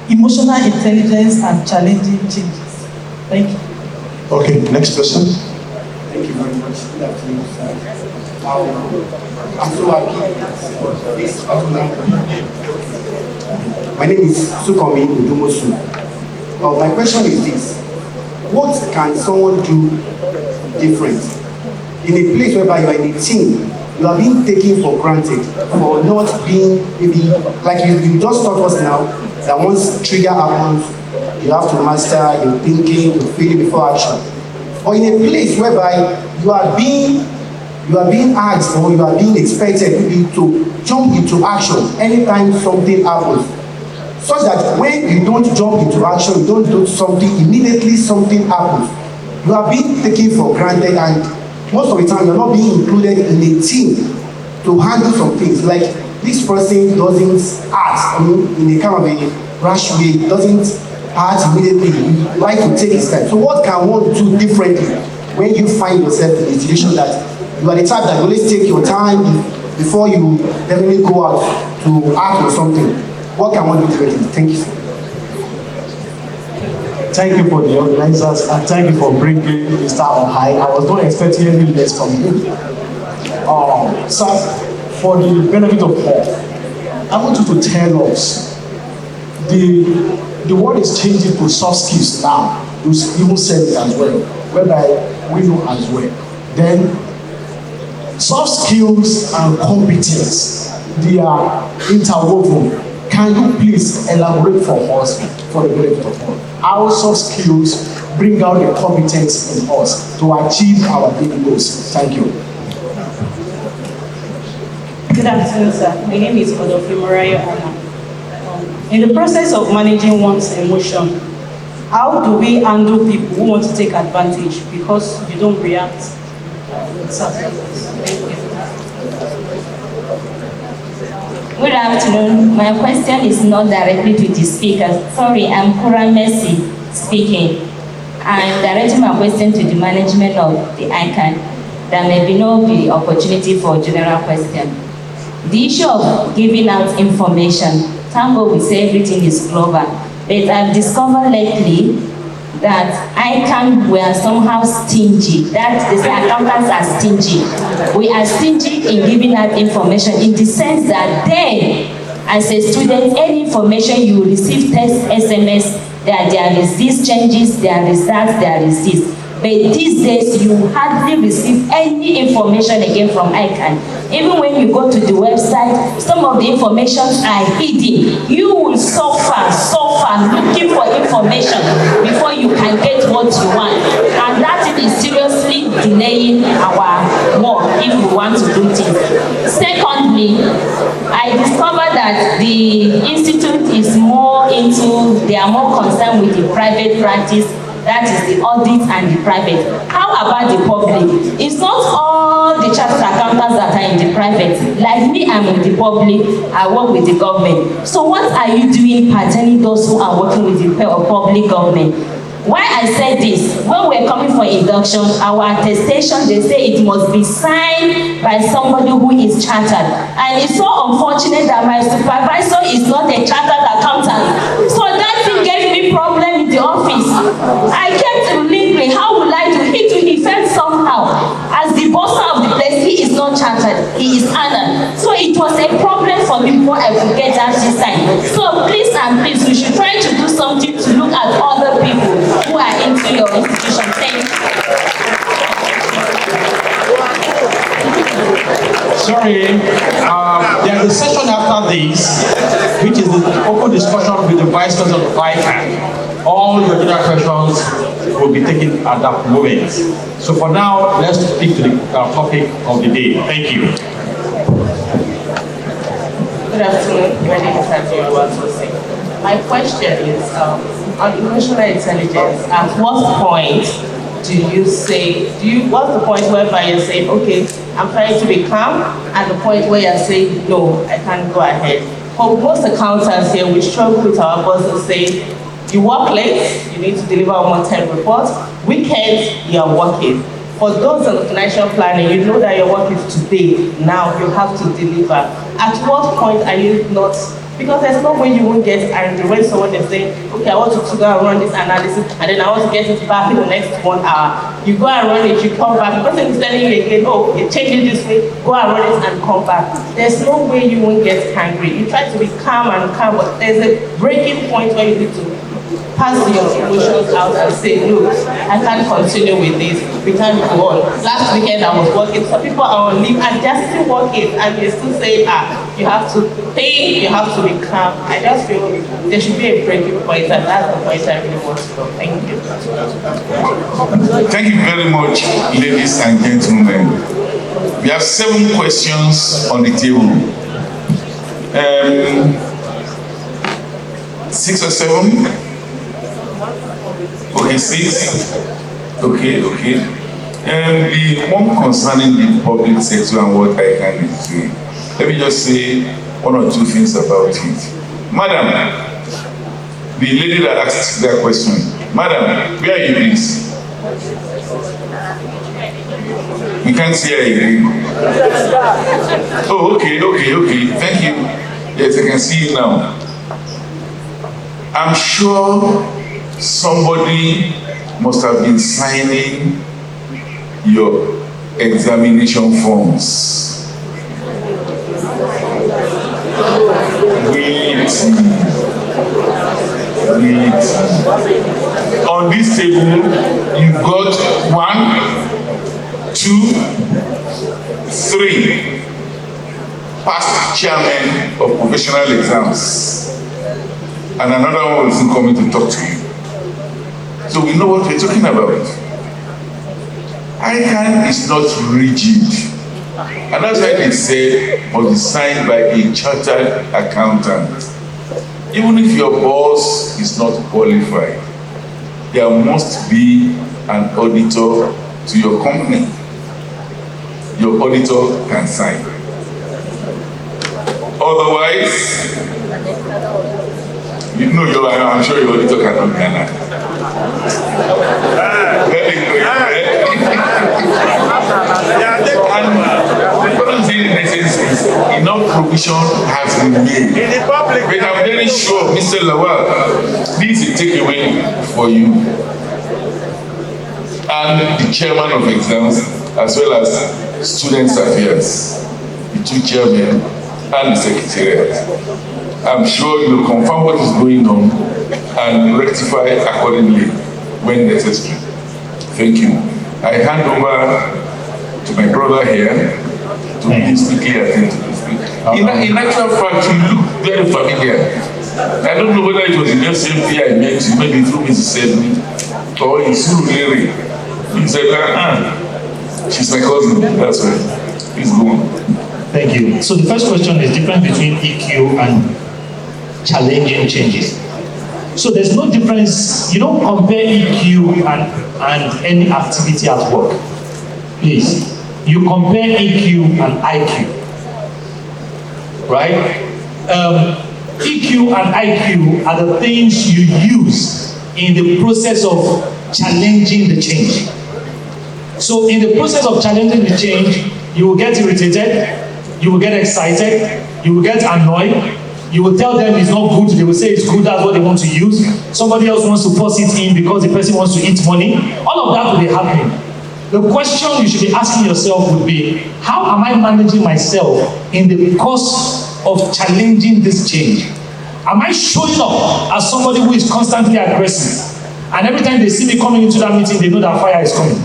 emotional intelligence and challenging changes? Thank you. Okay, next person. Thank you very much. Good afternoon, sir. I'm so happy this afternoon. My name is Sukomi Udumosu. My question is this: what can someone do different in a place whereby you are in a team? You are being taken for granted for not being, maybe like you just taught us now, that once trigger happens, you have to master your thinking, your feeling before action. Or in a place whereby you are being asked or you are being expected maybe to jump into action anytime something happens, such that when you don't jump into action, you don't do something, immediately something happens. You are being taken for granted, and most of the time you're not being included in a team to handle some things. Like this person doesn't act, in a kind of a rash way, doesn't act immediately, you like to take his time. So what can one do differently when you find yourself in a situation that you are the type that you always take your time before you definitely go out to act on something? What can one do differently? Thank you. Thank you for the organizers and thank you for bringing Mr. Ohai. I was not expecting any less from him. Sir, for the benefit of all, I want you to tell us the world is changing to soft skills now. You even said it as well, whereby we know as well. Then soft skills and competence, they are interwoven. Can you please elaborate for us for the benefit of all? How soft skills bring out the competence in us to achieve our daily goals? Thank you. Good afternoon, sir. My name is Godofrey Morayo Anna. In the process of managing one's emotion, how do we handle people who want to take advantage because you don't react? Good afternoon. My question is not directly to the speaker. Sorry, I'm Kura Messi speaking. I'm directing my question to the management of the ICANN. There may be no opportunity for general question. The issue of giving out information, thank God we say everything is global, but I've discovered lately that ICANN were somehow stingy. That they say accountants are stingy. We are stingy in giving out information in the sense that then, as a student, any information you will receive text, SMS, that there is these changes, there is that, there is this. But these days, you hardly receive any information again from ICANN. Even when you go to the website, some of the informations are hidden. You will suffer looking for information before you can get what you want. And that is seriously delaying our work if we want to do things. Secondly, I discovered that the institute is more into, they are more concerned with the private practice. That is the audit and the private. How about the public? It's not all the chartered accountants that are in the private. Like me, I'm in the public. I work with the government. So what are you doing pertaining those who are working with the public government? Why I said this, when we're coming for induction, our attestation, they say it must be signed by somebody who is chartered. And it's so unfortunate that my supervisor is not a chartered accountant. So that thing gave me problem in the office. I kept lingering, how would I do it? He felt somehow. As the boss of the place, he is not chartered, he is honored. So it was a problem for me before I could get that signed. So please and please, we should try to do something to look at other people who are into your institution. Thank you. Sorry, there's a session after this, which is the open discussion with the Vice President of ICANN. All your general questions will be taken at that moment. So for now, let's speak to the topic of the day. Thank you. Good afternoon. My name is Adrian. My question is, on emotional intelligence, at what point do you say, what's the point whereby you're saying, okay, I'm trying to be calm, and the point where you're saying, no, I can't go ahead? For most accountants here, we struggle with our bosses saying, you work late, you need to deliver a one-time report, weekends, you are working. For those on financial planning, you know that your work is today, now you have to deliver. At what point are you not, because there's no way you won't get angry when someone is saying, okay, I want you to go and run this analysis, and then I want to get it back in the next 1 hour. You go and run it, you come back, the person is telling you again, oh, you change it this way, go and run it and come back. There's no way you won't get angry. You try to be calm, but there's a breaking point where you need to pass your emotions out and say, no, I can't continue with this, we can't go on. Last weekend I was working, some people are on leave and they're still working, and they still say, you have to think, you have to be calm. I just feel there should be a breaking point, and that's the point I really want to know. Thank you. Thank you very much, ladies and gentlemen. We have 7 questions on the table. 6 or 7? Okay, 6. Okay. The one concerning the public sector and what ICANN is doing, let me just say 1 or 2 things about it. Madam, the lady that asked that question, Madam, where are you please? We can't see her again. Oh, okay. Thank you. Yes, I can see you now. I'm sure somebody must have been signing your examination forms. Wait. On this table, you've got 1, 2, 3 past chairmen of professional exams, and another one will soon coming to talk to you. So we know what we're talking about. ICANN is not rigid, and that's why they say must be signed by a chartered accountant. Even if your boss is not qualified, there must be an auditor to your company. Your auditor can sign. Otherwise, I'm sure your auditor cannot Ghana. And what I'm saying in essence is enough provision has been made. But I'm very sure, Mr. Lawal, this is a takeaway for you. And the chairman of exams, as well as students affairs, the 2 chairmen, and the secretariat. I'm sure you'll confirm what is going on and rectify accordingly when necessary. Thank you. I hand over to my brother here to please quickly attend to this thing. In actual fact, you look very familiar. I don't know whether it was in the same year I met you, maybe through Mrs. Sedmi or in Surulere. He said, she's my cousin, that's right. Please go on. Thank you. So the first question is difference between EQ and challenging changes. So there's no difference. You don't compare EQ and any activity at work. Please. You compare EQ and IQ. Right? EQ and IQ are the things you use in the process of challenging the change. So in the process of challenging the change, you will get irritated, you will get excited, you will get annoyed, you will tell them it's not good, they will say it's good, that's what they want to use. Somebody else wants to force it in because the person wants to eat money. All of that will be happening. The question you should be asking yourself would be, how am I managing myself in the course of challenging this change? Am I showing up as somebody who is constantly aggressive? And every time they see me coming into that meeting, they know that fire is coming.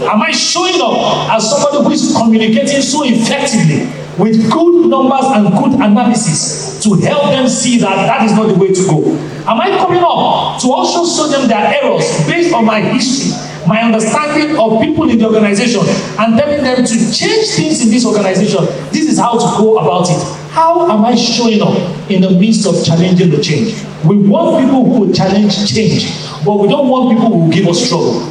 Am I showing up as somebody who is communicating so effectively with good numbers and good analysis to help them see that that is not the way to go? Am I coming up to also show them their errors based on my history, my understanding of people in the organization, and telling them to change things in this organization? This is how to go about it. How am I showing up in the midst of challenging the change? We want people who will challenge change, but we don't want people who will give us trouble.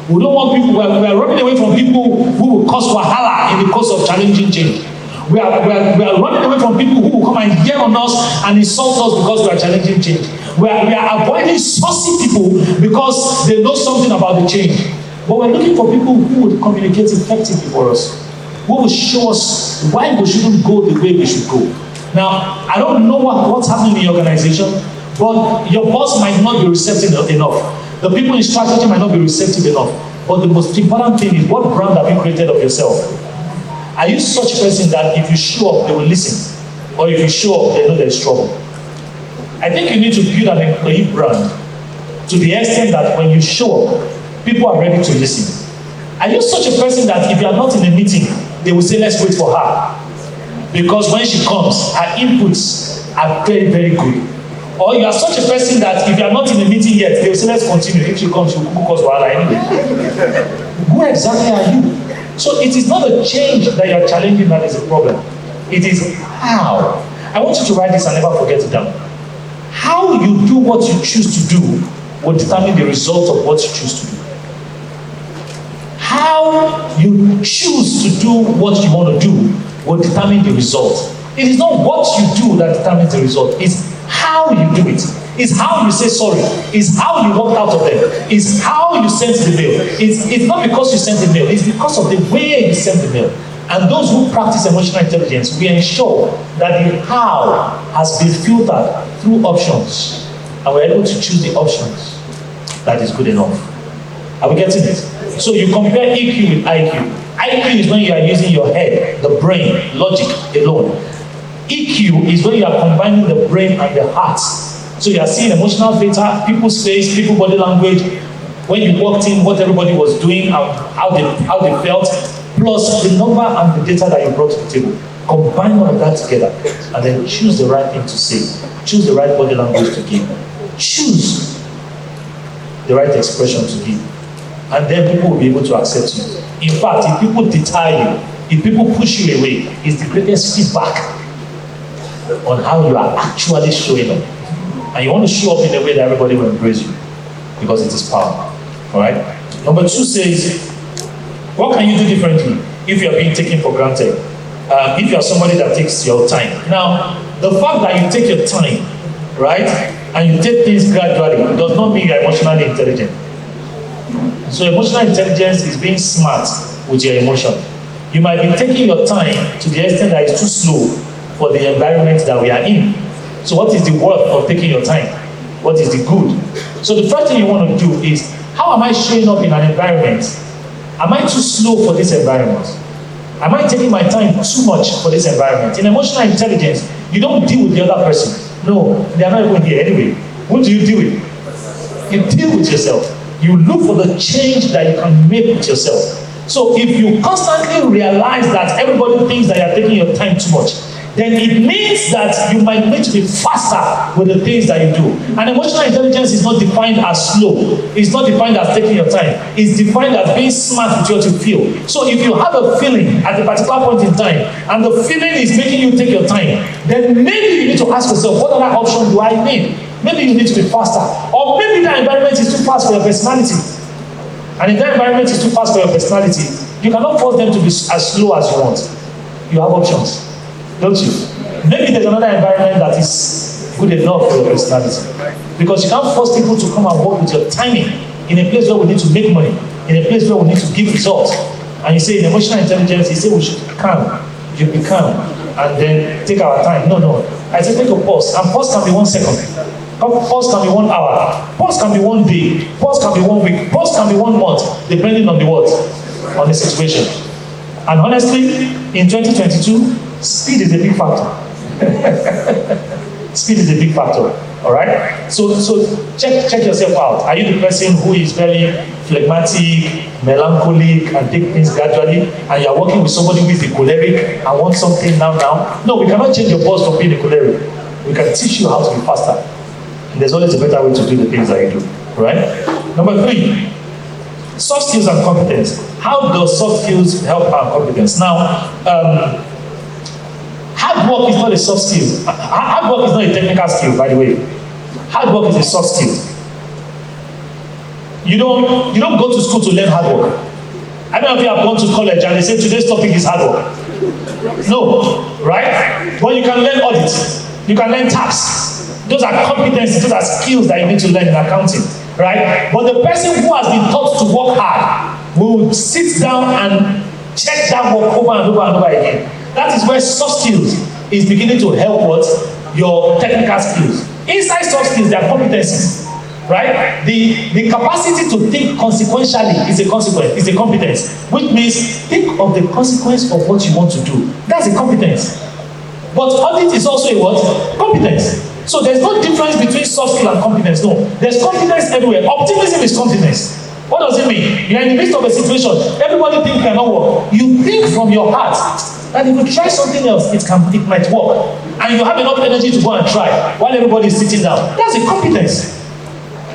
We don't want people, we are running away from people who will cause wahala in the course of challenging change. We are running away from people who will come and yell on us and insult us because we are challenging change. We are avoiding saucy people because they know something about the change. But we're looking for people who would communicate effectively for us, who will show us why we shouldn't go the way we should go. Now, I don't know what's happening in your organization, but your boss might not be receptive enough. The people in strategy might not be receptive enough. But the most important thing is, what brand have you created of yourself? Are you such a person that if you show up, they will listen? Or if you show up, they know there's trouble? I think you need to build an employee brand to the extent that when you show up, people are ready to listen. Are you such a person that if you are not in a meeting, they will say, let's wait for her? Because when she comes, her inputs are very, very good. Or you are such a person that if you are not in a meeting yet, they will say, let's continue. If she comes, she will cook us wahala anyway. Who exactly are you? So it is not a change that you are challenging that is a problem. It is how. I want you to write this and never forget it down. How you do what you choose to do will determine the result of what you choose to do. How you choose to do what you want to do will determine the result. It is not what you do that determines the result. It's how you do it. It's how you say sorry. It's how you walk out of them. It's how you send the mail. It's not because you send the mail. It's because of the way you send the mail. And those who practice emotional intelligence, we ensure that the how has been filtered through options. and we're able to choose the options that is good enough. Are we getting it? So you compare EQ with IQ. IQ is when you are using your head, the brain, logic alone. EQ is when you are combining the brain and the heart. So you are seeing emotional data, people's face, people's body language, when you walked in, what everybody was doing, and how they felt, plus the number and the data that you brought to the table. Combine all of that together and then choose the right thing to say. Choose the right body language to give. Choose the right expression to give. And then people will be able to accept you. In fact, if people deter you, if people push you away, it's the greatest feedback on how you are actually showing up. And you want to show up in a way that everybody will embrace you because it is power. All right? Number 2 says, what can you do differently if you are being taken for granted? If you are somebody that takes your time. Now, the fact that you take your time, right, and you take things gradually does not mean you're emotionally intelligent. So emotional intelligence is being smart with your emotion. You might be taking your time to the extent that it's too slow for the environment that we are in. So what is the worth of taking your time? What is the good? So the first thing you want to do is, how am I showing up in an environment? Am I too slow for this environment? Am I taking my time too much for this environment? In emotional intelligence, you don't deal with the other person. No, they are not even here anyway. Who do you deal with? You deal with yourself. You look for the change that you can make with yourself. So if you constantly realize that everybody thinks that you're taking your time too much, then it means that you might need to be faster with the things that you do. And emotional intelligence is not defined as slow. It's not defined as taking your time. It's defined as being smart with what you feel. So if you have a feeling at a particular point in time, and the feeling is making you take your time, then maybe you need to ask yourself, what other option do I need? Maybe you need to be faster. Or maybe the environment is too fast for your personality. And if that environment is too fast for your personality, you cannot force them to be as slow as you want. You have options, don't you? Maybe there's another environment that is good enough for your personality. Because you can't force people to come and work with your timing in a place where we need to make money, in a place where we need to give results. And you say in emotional intelligence, you say we should be calm. You should be calm and then take our time. No. I say take a pause. And pause can be 1 second. Pause can be 1 hour. Pause can be 1 day. Pause can be 1 week. Pause can be 1 month, depending on the what, on the situation. And honestly, in 2022, speed is a big factor. Speed is a big factor. All right. So check yourself out. Are you the person who is very phlegmatic, melancholic, and take things gradually, and you are working with somebody who is a choleric and wants something now? No, we cannot change your boss from being a choleric. We can teach you how to be faster. And there's always a better way to do the things that you do. Right? Number 3, soft skills and competence. How does soft skills help our competence? Now, hard work is not a soft skill. Hard work is not a technical skill, by the way. Hard work is a soft skill. You don't go to school to learn hard work. I don't know if you have gone to college and they say today's topic is hard work. No, right? But you can learn audit. You can learn tax. Those are competencies, those are skills that you need to learn in accounting, right? But the person who has been taught to work hard will sit down and check that work over and over and over again. That is where soft skills is beginning to help what? Your technical skills. Inside soft skills, there are competencies, right? The capacity to think consequentially is a consequence, is a competence, which means think of the consequence of what you want to do. That's a competence. But audit is also a what? Competence. So there's no difference between soft skill and competence. No, there's competence everywhere. Optimism is competence. What does it mean? You're in the midst of a situation, everybody thinks cannot work. You think from your heart that if you try something else, it might work. And you have enough energy to go and try while everybody is sitting down. That's a competence.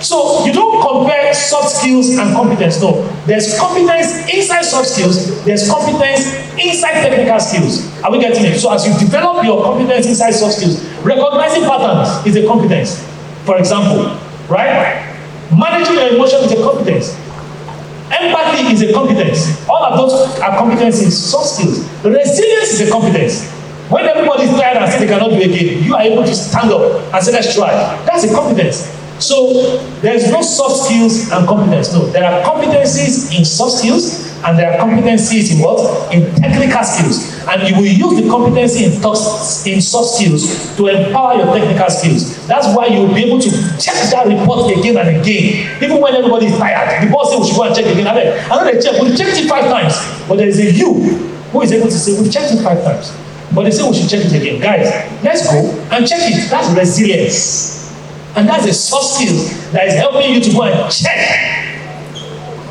So you don't compare soft skills and competence. No, there's competence inside soft skills. There's competence inside technical skills. Are we getting it? So as you develop your competence inside soft skills, recognizing patterns is a competence. For example, right? Managing your emotion is a competence. Empathy is a competence. All of those are competencies, soft skills. Resilience is a competence. When everybody is tired and say they cannot do it again, you are able to stand up and say, let's try. That's a competence. So there's no soft skills and competence. No, there are competencies in soft skills and there are competencies in what? In technical skills. And you will use the competency in soft skills to empower your technical skills. That's why you will be able to check that report again and again. Even when everybody is tired, the boss says we should go and check again. I know they check, we've checked it 5 times. But there is a you who is able to say, we've checked it 5 times. But they say we should check it again. Guys, let's go and check it. That's resilience. And that's a soft skill that is helping you to go and check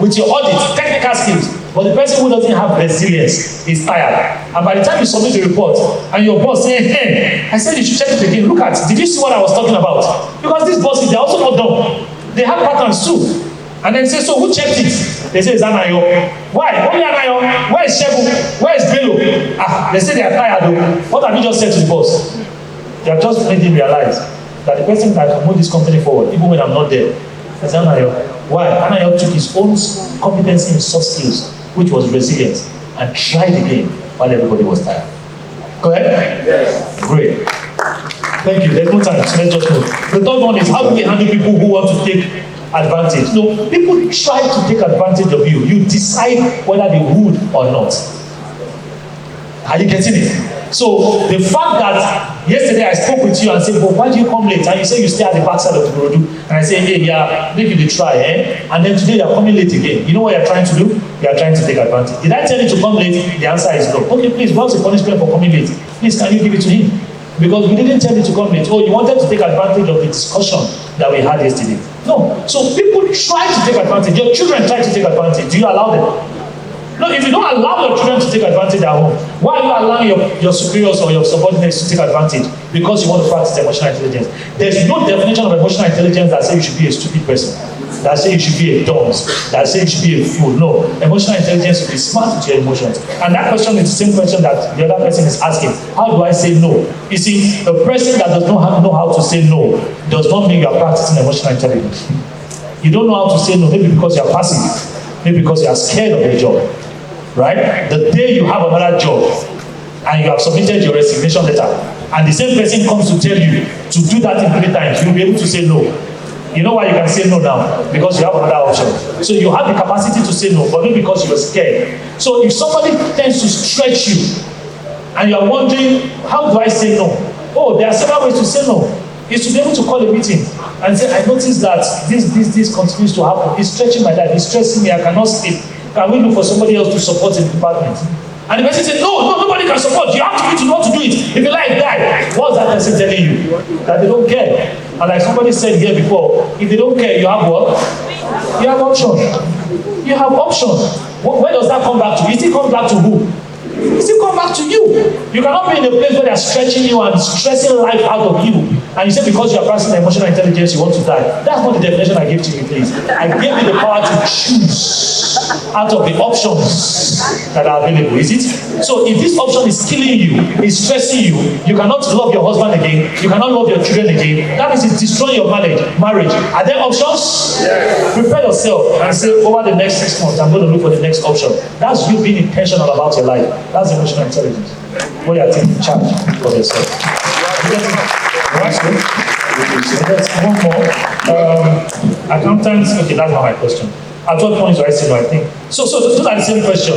with your audit, technical skills. But the person who doesn't have resilience is tired. And by the time you submit the report and your boss says, hey, I said you should check it again. Look at, did you see what I was talking about? Because these bosses, they're also not dumb. They have patterns too. And then say, so who checked it? They say, it's Anayo. Why? Only Anayo. Where is Shebu? Where is Bello? They say they are tired though. What have you just said to the boss? They have just made him realize that the person that can move this company forward, even when I'm not there, is Anayo. Why? Anayo took his own competency in soft skills, which was resilience, and tried again while everybody was tired. Correct? Yes. Great. Thank you. There's no time, so let's just move. The third one is, how do we handle people who want to take advantage? No, people try to take advantage of you. You decide whether they would or not. Are you getting it? So the fact that yesterday I spoke with you and said, but why do you come late? And you say you stay at the backside of the road. And I say, hey, yeah, make you try, eh? And then today you're coming late again. You know what you're trying to do? You're trying to take advantage. Did I tell you to come late? The answer is no. Okay, please, what's the punishment for coming late? Please, can you give it to him? Because we didn't tell you to come late. Oh, you wanted to take advantage of the discussion that we had yesterday. No. So people try to take advantage. Your children try to take advantage. Do you allow them? No, if you don't allow your children to take advantage at home, why are you allowing your superiors or your subordinates to take advantage? Because you want to practice emotional intelligence. There's no definition of emotional intelligence that says you should be a stupid person, that says you should be a dunce, that says you should be a fool. No, emotional intelligence is to be smart with your emotions. And that question is the same question that the other person is asking. How do I say no? You see, a person that does not know how to say no does not mean you are practicing emotional intelligence. You don't know how to say no, maybe because you are passive, maybe because you are scared of your job. Right? The day you have another job and you have submitted your resignation letter and the same person comes to tell you to do that in 3 times, you'll be able to say no. You know why you can say no now? Because you have another option. So you have the capacity to say no, but not because you were scared. So if somebody tends to stretch you and you are wondering, how do I say no? Oh, there are several ways to say no. Is to be able to call a meeting and say, I noticed that this continues to happen. It's stretching my life. It's stressing me. I cannot sleep. Can we look for somebody else to support in the department? And the person said, no, nobody can support. You have to know how to do it. If you like, die. What's that person telling you? That they don't care. And like somebody said here before, if they don't care, you have what? You have option. You have option. Where does that come back to? It still comes back to who? It still comes back to you. You cannot be in a place where they are stretching you and stressing life out of you. And you say because you are practicing emotional intelligence, you want to die. That's not the definition I gave to you, please. I gave you the power to choose out of the options that are available. Is it? So if this option is killing you, is stressing you, you cannot love your husband again, you cannot love your children again, that means it's destroying your marriage. Are there options? Yes. Prepare yourself and say, over the next 6 months, I'm going to look for the next option. That's you being intentional about your life. That's emotional intelligence. Where you are taking charge of yourself. Right? There's one more. Accountants, okay, that's not my question. At what point do I say no? I think. So those are the same question.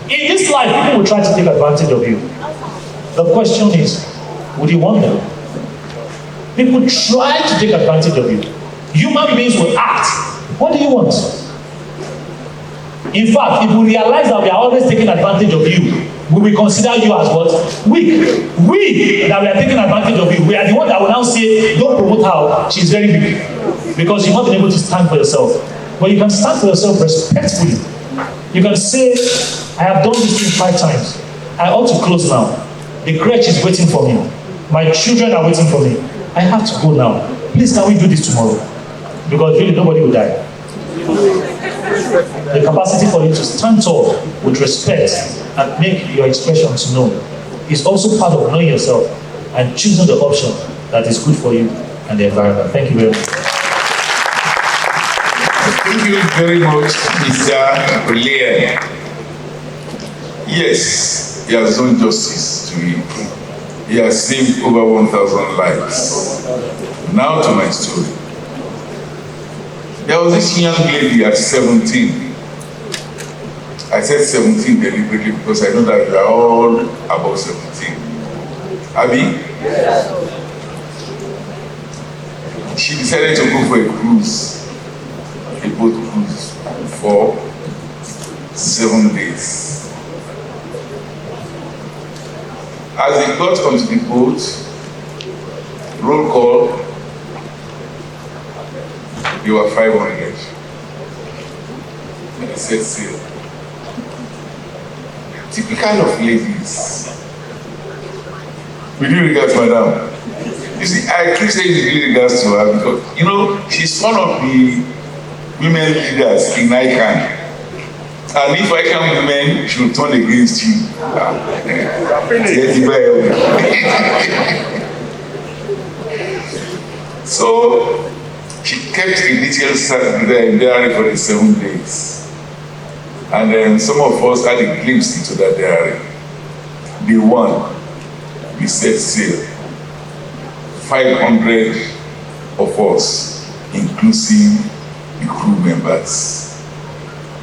In this life, people will try to take advantage of you. The question is, would you want them? People try to take advantage of you. Human beings will act. What do you want? In fact, if we realize that we are always taking advantage of you, we will consider you as what? Weak. We that we are taking advantage of you. We are the one that will now say, don't promote her. She's very weak. Because you've not been able to stand for yourself. But you can stand for yourself respectfully. You can say, I have done this thing 5 times. I ought to close now. The crèche is waiting for me. My children are waiting for me. I have to go now. Please, can we do this tomorrow? Because really nobody will die. The capacity for you to stand tall with respect and make your expressions known is also part of knowing yourself and choosing the option that is good for you and the environment. Thank you very much. Thank you very much, Mr. Olier. Yes, he has done justice to him. He has saved over 1,000 lives. Now to my story. There was this young lady at 17. I said 17 deliberately because I know that we are all above 17. Abi? She decided to go for a cruise, a boat cruise for 7 days. As they got onto the boat, roll call, they were 500. And I said, sail. Typical of ladies. With due regards, madam. You see, I keep saying with due regards to her because, you know, she's one of the women leaders in ICANN. And if ICANN women should turn against you, so she kept a detailed diary for the 7 days. And then some of us had a glimpse into that diary. Day 1, we set sail. 500 of us, including the crew members.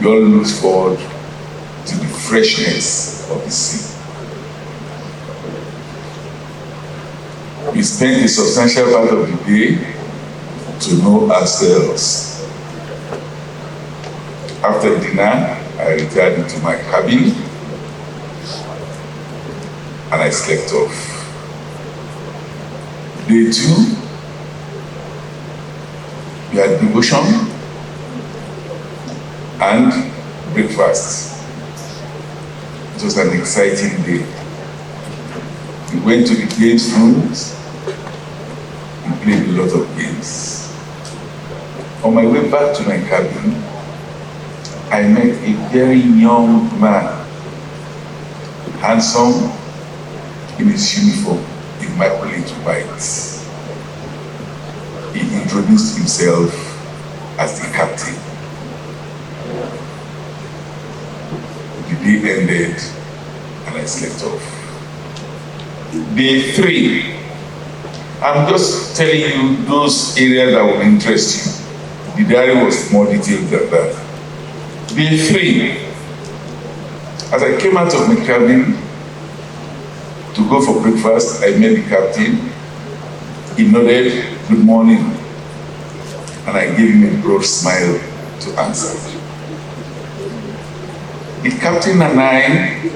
We all look forward to the freshness of the sea. We spent a substantial part of the day to know ourselves. After dinner, I retired into my cabin and I slept off. Day 2, we had devotion and breakfast. It was an exciting day. We went to the games rooms, we played a lot of games. On my way back to my cabin, I met a very young man, handsome in his uniform, immaculate white. He introduced himself as the captain. The day ended and I slept off. Day 3, I'm just telling you those areas that will interest you. The diary was more detailed than that. Day 3, as I came out of my cabin to go for breakfast, I met the captain. He nodded, good morning, and I gave him a broad smile to answer. The captain and I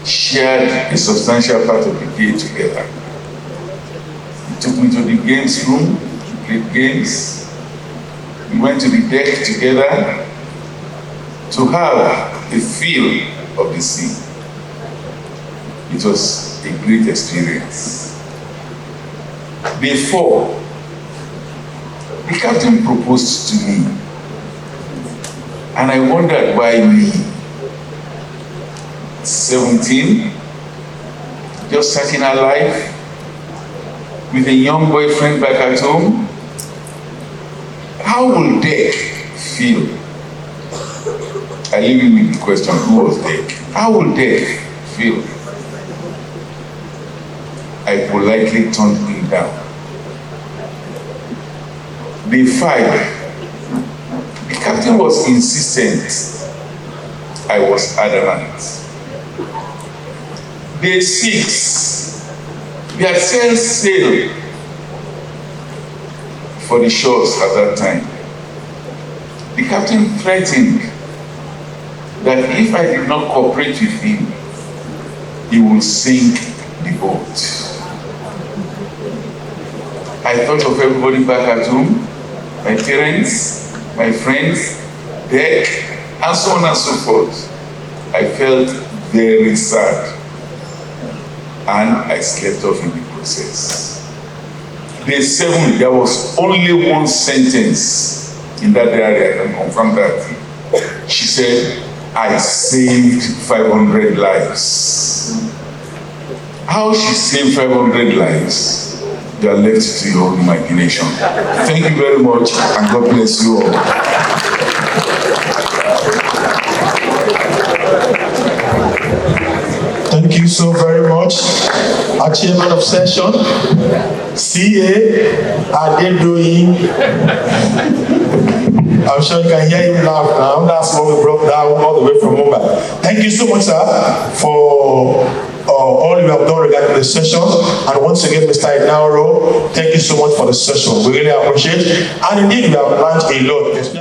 shared a substantial part of the day together. He took me to the games room, we played games. We went to the deck together to have a feel of the sea. It was a great experience. Day 4, the captain proposed to me, and I wondered why me. 17, just starting our life, with a young boyfriend back at home. How will Dick feel? I leave you with the question, who was Dick? How will Dick feel? I politely turned him down. Day 5, the captain was insistent. I was adamant. Day 6, we had set sail for the shores at that time. The captain threatened that if I did not cooperate with him, he will sink the boat. I thought of everybody back at home, my parents, my friends, Dick, and so on and so forth. I felt very sad, and I slept off in the process. Day 7, there was only one sentence in that diary, I can confirm that. She said, I saved 500 lives. How she saved 500 lives, they are left to your own imagination. Thank you very much, and God bless you all. Thank you so very much. Our chairman of session, CA Adedoyin. I'm sure you can hear him laugh now. That's what we brought down all the way from Mumbai. Thank you so much, sir, for all you have done regarding the session. And once again, Mr. Inauro, thank you so much for the session. We really appreciate it. And indeed, we have learned a lot.